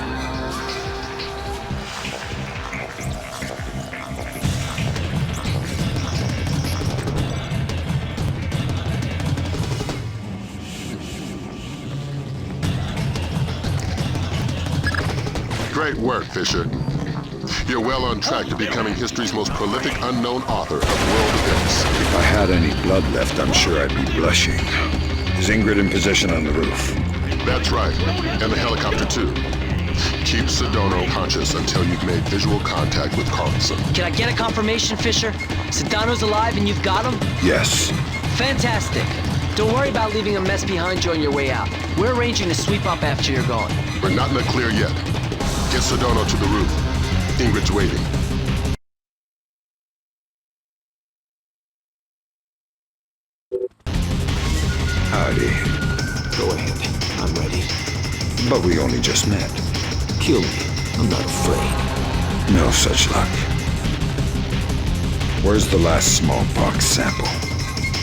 Great work, Fisher. You're well on track to becoming history's most prolific unknown author of world events. If I had any blood left, I'm sure I'd be blushing. Is Ingrid in position on the roof? That's right, and the helicopter too. Keep Sudano conscious until you've made visual contact with Carlson. Can I get a confirmation, Fisher? Sudano's alive and you've got him? Yes. Fantastic. Don't worry about leaving a mess behind you on your way out. We're arranging to sweep up after you're gone. We're not in the clear yet. Get Sudano to the roof. Ingrid's waiting. Howdy. Go ahead. I'm ready. But we only just met. Kill me. I'm not afraid. No such luck. Where's the last smallpox sample?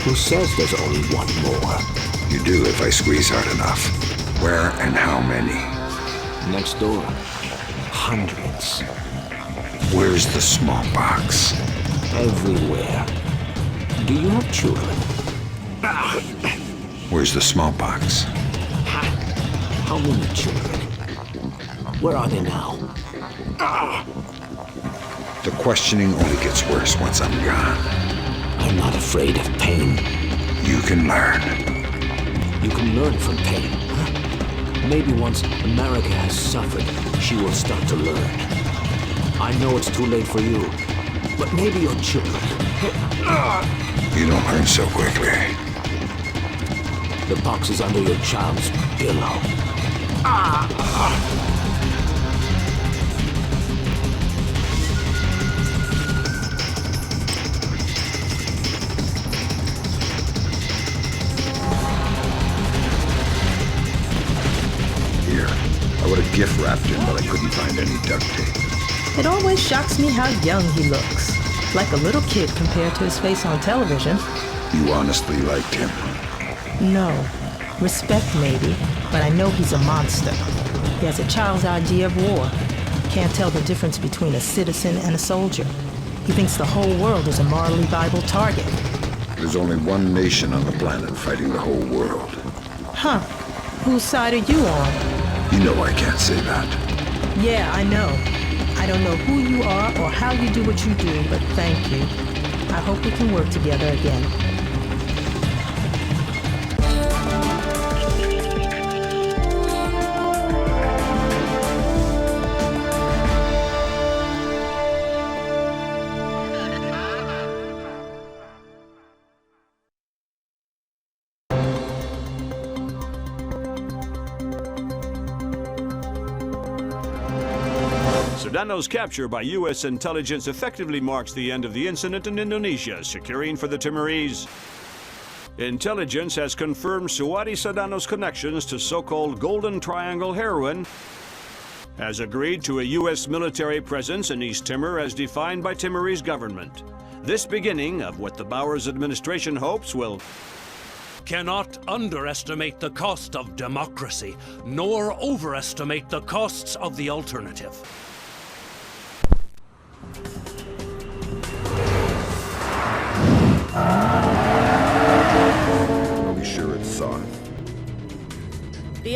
Who says there's only one more? You do if I squeeze hard enough. Where and how many? Next door. Hundreds. Where's the smallpox? Everywhere. Do you have children? Where's the smallpox? How many children? Where are they now? The questioning only gets worse once I'm gone. I'm not afraid of pain. You can learn. You can learn from pain, huh? Maybe once America has suffered, she will start to learn. I know it's too late for you, but maybe your children. You don't learn so quickly. The box is under your child's pillow. Here, I would have gift wrapped him, but I couldn't find any duct tape. It always shocks me how young he looks. Like a little kid compared to his face on television. You honestly liked him? No. Respect maybe, but I know he's a monster. He has a child's idea of war. Can't tell the difference between a citizen and a soldier. He thinks the whole world is a morally viable target. There's only one nation on the planet fighting the whole world. Huh. Whose side are you on? You know I can't say that. Yeah, I know. I don't know who you are or how you do what you do, but thank you. I hope we can work together again. Sudano's capture by U.S. intelligence effectively marks the end of the incident in Indonesia, securing for the Timorese. Intelligence has confirmed Suwadi Sudano's connections to so-called Golden Triangle heroin, has agreed to a U.S. military presence in East Timor as defined by Timorese government. This beginning of what the Bowers administration hopes will cannot underestimate the cost of democracy, nor overestimate the costs of the alternative. Are we sure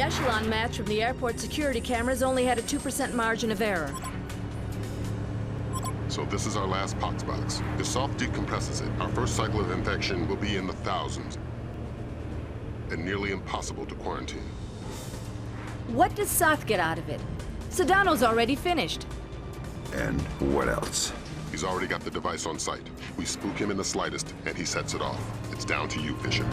echelon match from the airport security cameras only had a 2% margin of error. So this is our last pox box. If Soth decompresses it, our first cycle of infection will be in the thousands. And nearly impossible to quarantine. What does Soth get out of it? Sudano's already finished. And what else? He's already got the device on site. We spook him in the slightest, and he sets it off. It's down to you, Fisher.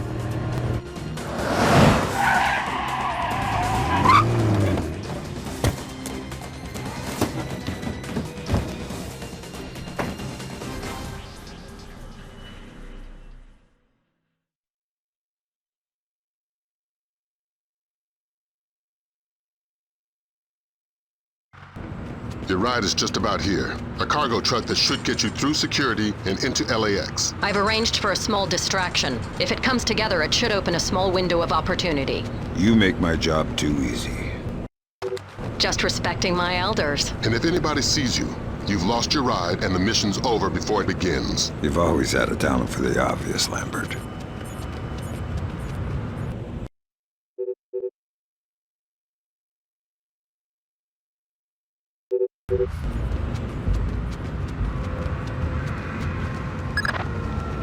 Your ride is just about here. A cargo truck that should get you through security and into LAX. I've arranged for a small distraction. If it comes together, it should open a small window of opportunity. You make my job too easy. Just respecting my elders. And if anybody sees you, you've lost your ride and the mission's over before it begins. You've always had a talent for the obvious, Lambert.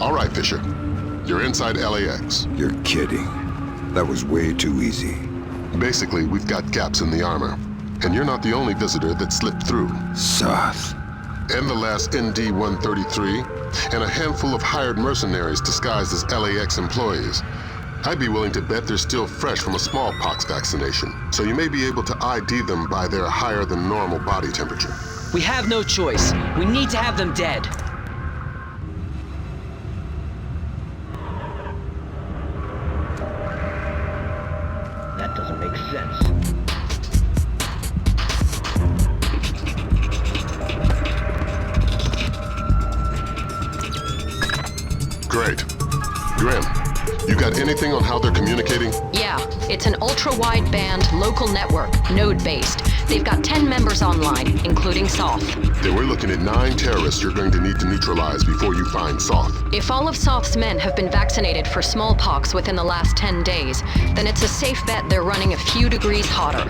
All right, Fisher. You're inside LAX. You're kidding. That was way too easy. Basically, we've got gaps in the armor. And you're not the only visitor that slipped through. Soth. And the last ND-133, and a handful of hired mercenaries disguised as LAX employees. I'd be willing to bet they're still fresh from a smallpox vaccination, so you may be able to ID them by their higher than normal body temperature. We have no choice. We need to have them dead. That doesn't make sense. Great. Grim, you got anything on how they're communicating? Yeah, it's an ultra-wideband local network, node-based. They've got 10 members online, including Soth. Then we're looking at 9 terrorists you're going to need to neutralize before you find Soth. If all of Soth's men have been vaccinated for smallpox within the last 10 days, then it's a safe bet they're running a few degrees hotter.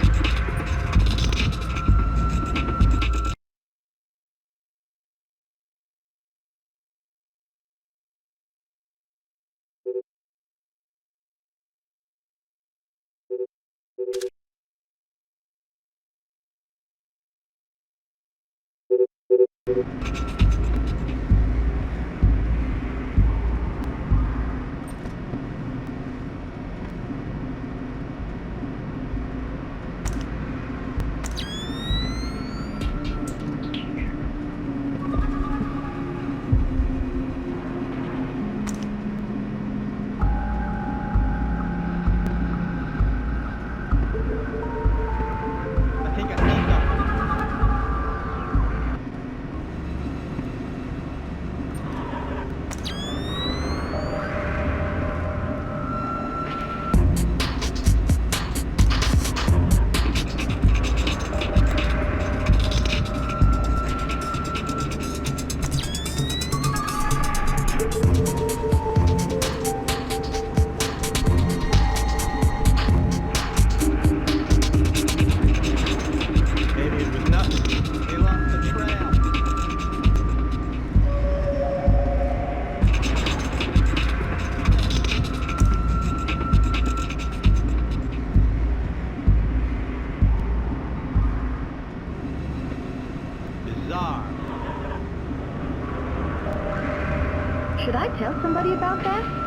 Should I tell somebody about that?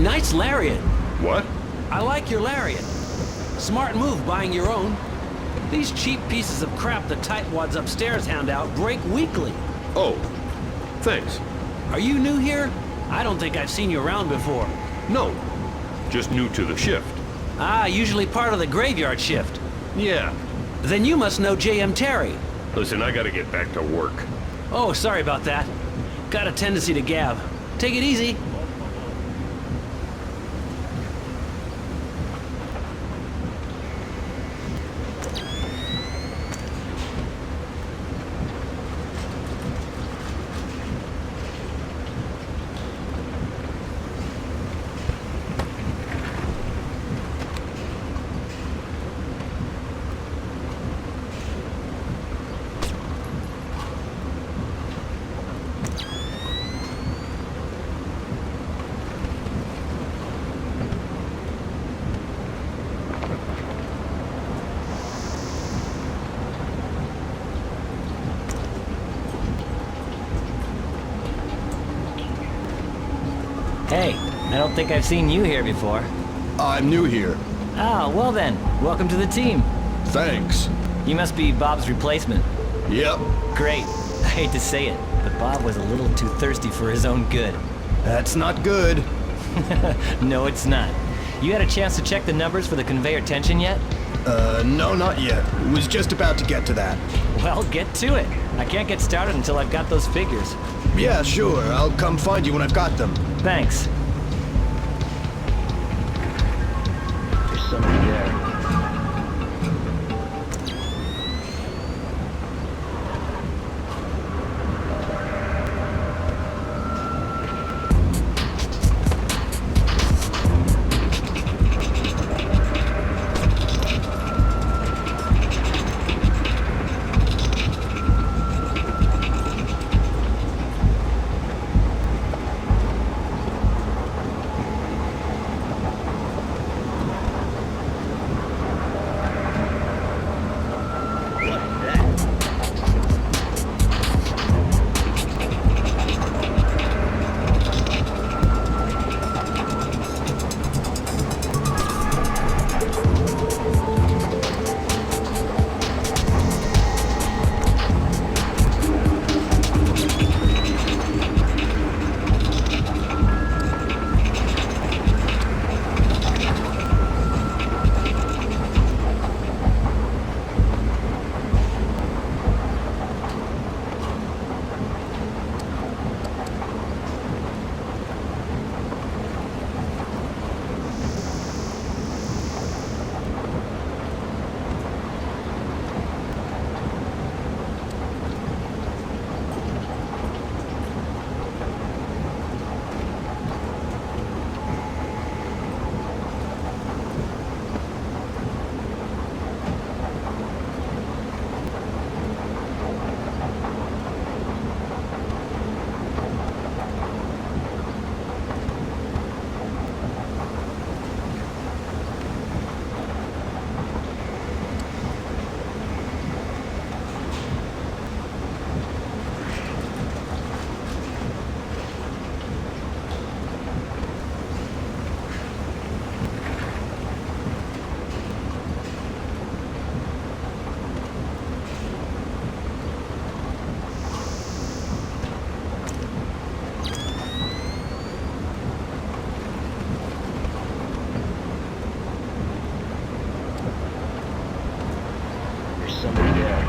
Nice lariat. What? I like your lariat. Smart move buying your own. These cheap pieces of crap the tightwads upstairs hand out break weekly. Oh, thanks. Are you new here? I don't think I've seen you around before. No, just new to the shift. Ah, usually part of the graveyard shift. Yeah. Then you must know J.M. Terry. Listen, I gotta get back to work. Oh, sorry about that. Got a tendency to gab. Take it easy. Hey, I don't think I've seen you here before. I'm new here. Oh, well then, welcome to the team. Thanks. You must be Bob's replacement. Yep. Great. I hate to say it, but Bob was a little too thirsty for his own good. That's not good. No, it's not. You had a chance to check the numbers for the conveyor tension yet? No, not yet. Was just about to get to that. Well, get to it. I can't get started until I've got those figures. Yeah, sure. I'll come find you when I've got them. Thanks. There's somebody there.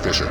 Fisher.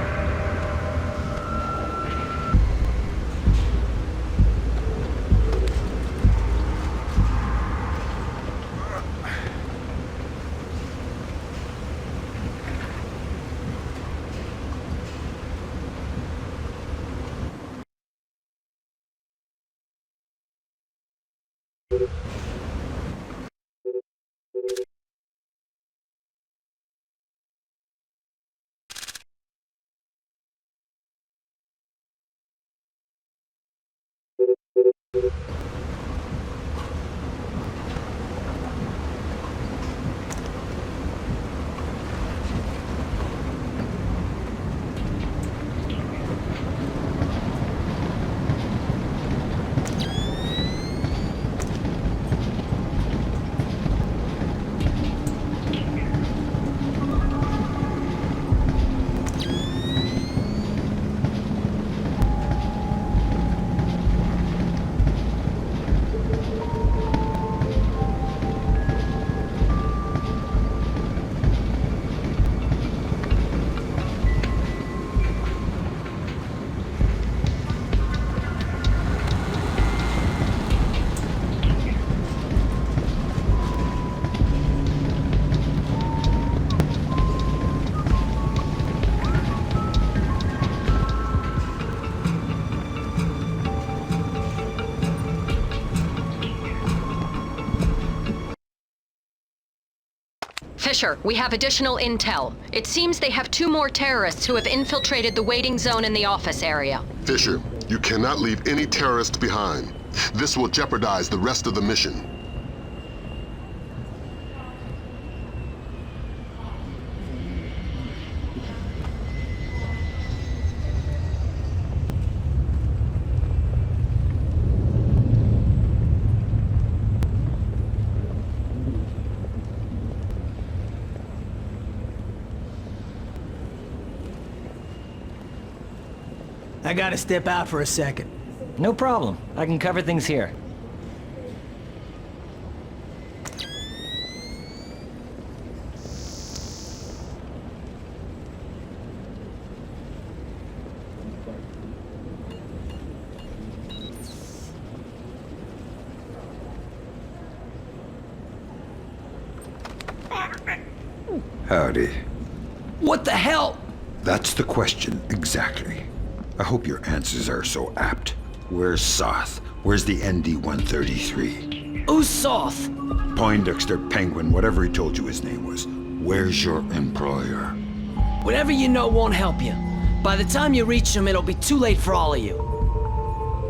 Fisher, we have additional intel. It seems they have 2 more terrorists who have infiltrated the waiting zone in the office area. Fisher, you cannot leave any terrorists behind. This will jeopardize the rest of the mission. I gotta step out for a second. No problem. I can cover things here. Howdy. What the hell? That's the question, exactly. I hope your answers are so apt. Where's Soth? Where's the ND-133? Who's Soth? Poindexter, Penguin, whatever he told you his name was. Where's your employer? Whatever you know won't help you. By the time you reach him, it'll be too late for all of you.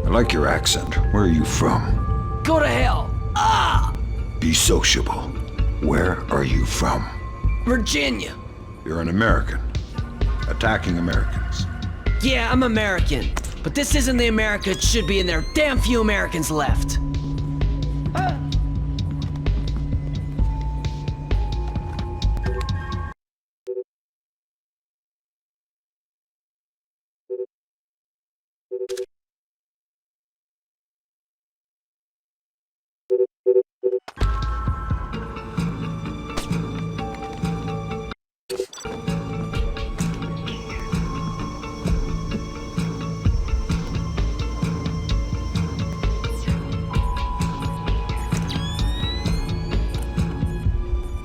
I like your accent. Where are you from? Go to hell. Ah! Be sociable. Where are you from? Virginia. You're an American. Attacking Americans. Yeah, I'm American. But this isn't the America it should be, and there are damn few Americans left.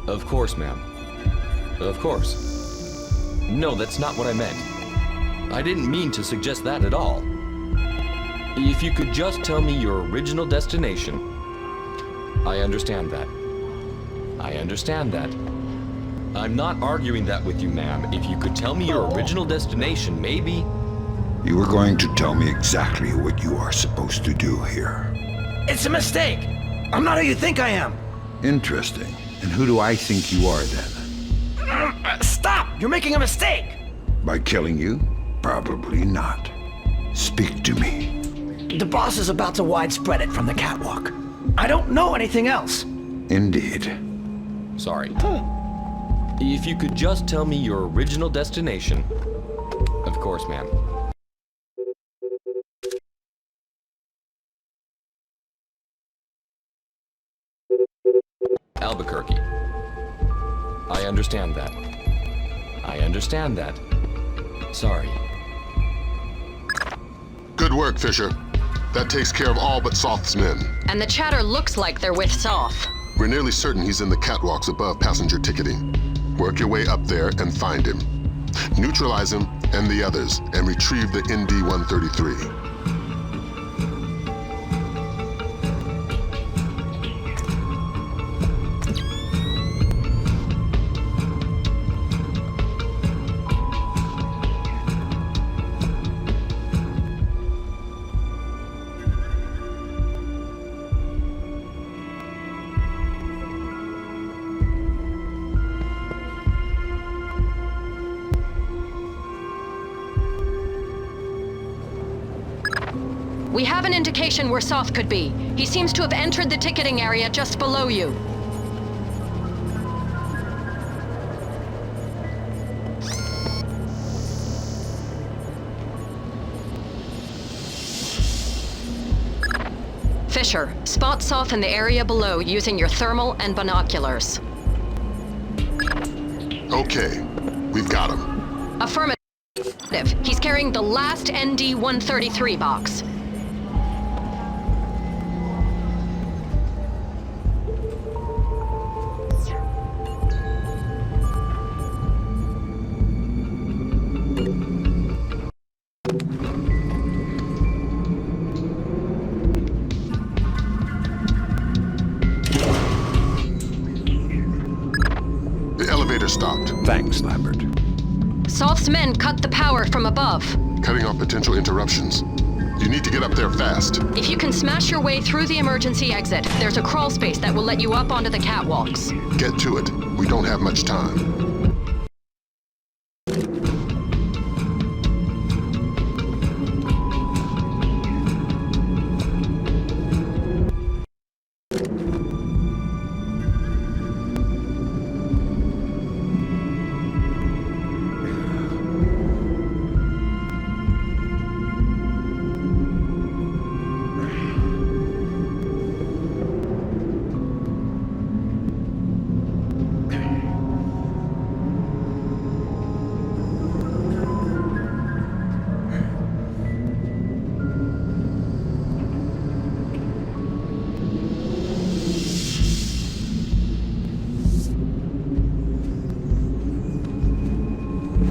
Of course, ma'am. Of course. No, that's not what I meant. I didn't mean to suggest that at all. If you could just tell me your original destination. I understand that. I understand that. I'm not arguing that with you, ma'am. If you could tell me your original destination, maybe... You were going to tell me exactly what you are supposed to do here. It's a mistake! I'm not who you think I am! Interesting. And who do I think you are then? Stop! You're making a mistake! By killing you? Probably not. Speak to me. The boss is about to widespread it from the catwalk. I don't know anything else. Indeed. Sorry. If you could just tell me your original destination. Of course, ma'am. Albuquerque. I understand that. I understand that. Sorry. Good work, Fisher. That takes care of all but Soth's men. And the chatter looks like they're with Soth. We're nearly certain he's in the catwalks above passenger ticketing. Work your way up there and find him. Neutralize him and the others, and retrieve the ND-133. We have an indication where Soth could be. He seems to have entered the ticketing area just below you. Fisher, spot Soth in the area below using your thermal and binoculars. Okay, we've got him. Affirmative. He's carrying the last ND-133 box. The elevator stopped. Thanks, Lambert. Soth's men cut the power from above. Cutting off potential interruptions. You need to get up there fast. If you can smash your way through the emergency exit, there's a crawl space that will let you up onto the catwalks. Get to it. We don't have much time.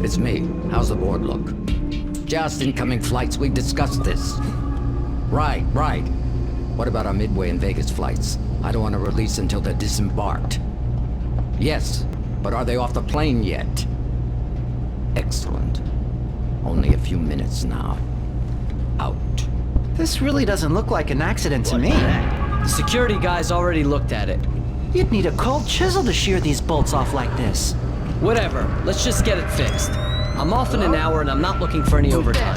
It's me. How's the board look? Just incoming flights. We discussed this. Right. What about our Midway and Vegas flights? I don't want to release until they're disembarked. Yes, but are they off the plane yet? Excellent. Only a few minutes now. Out. This really doesn't look like an accident to me. The security guys already looked at it. You'd need a cold chisel to shear these bolts off like this. Whatever, let's just get it fixed. I'm off in an hour and I'm not looking for any overtime.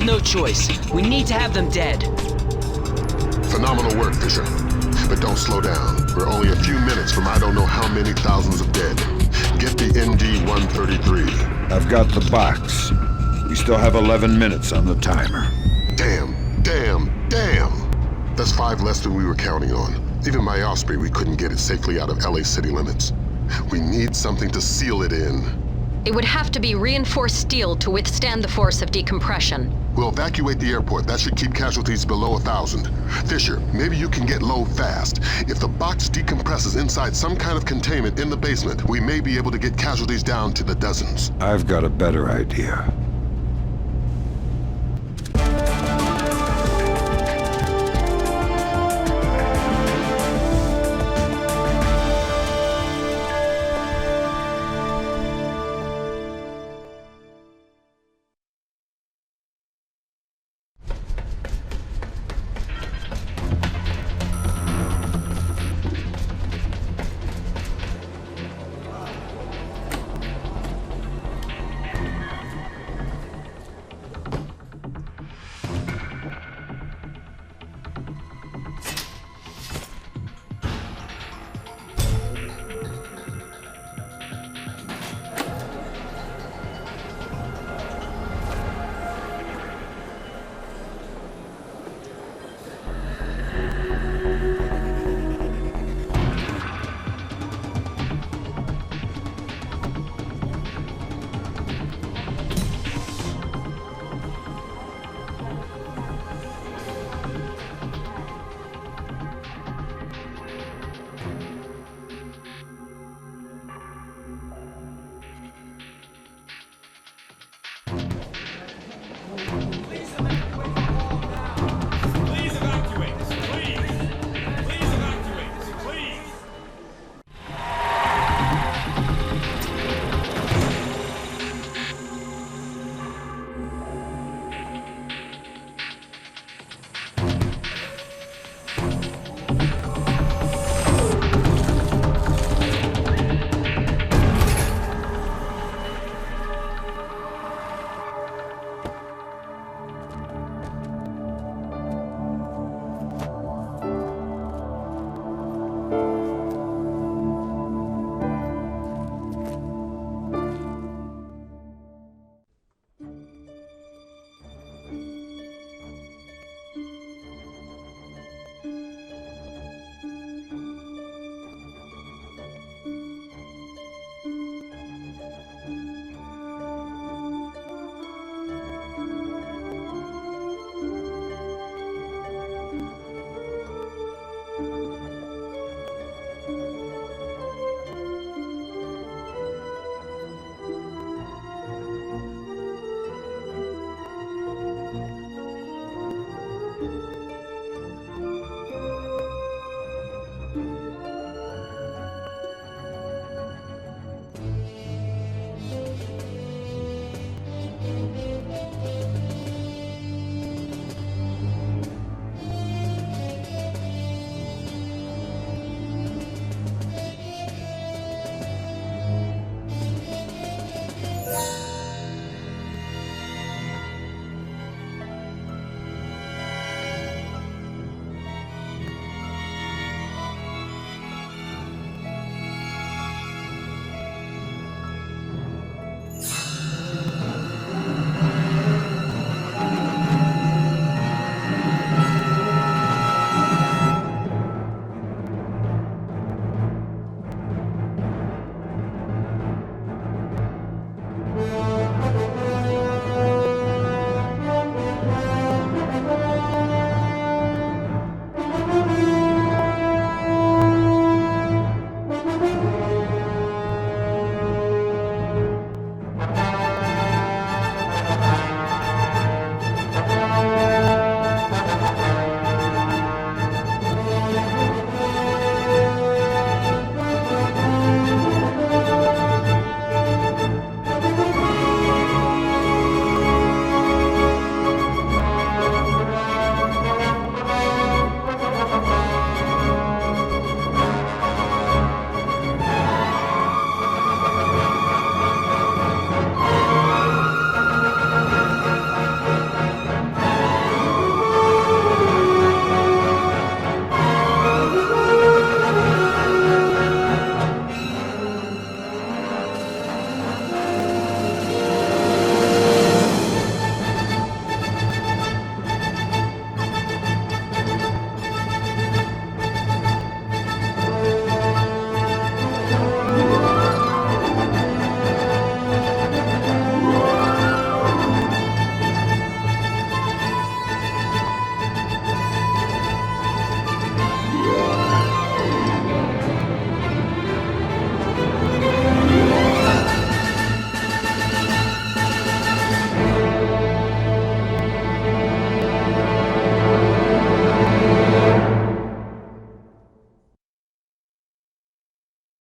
no choice. We need to have them dead. Phenomenal work, Fisher. But don't slow down. We're only a few minutes from I don't know how many thousands of dead. Get the ND-133. I've got the box. We still have 11 minutes on the timer. Damn. That's 5 less than we were counting on. Even my Osprey, we couldn't get it safely out of LA city limits. We need something to seal it in. It would have to be reinforced steel to withstand the force of decompression. We'll evacuate the airport. That should keep casualties below 1,000. Fisher, maybe you can get low fast. If the box decompresses inside some kind of containment in the basement, we may be able to get casualties down to the dozens. I've got a better idea.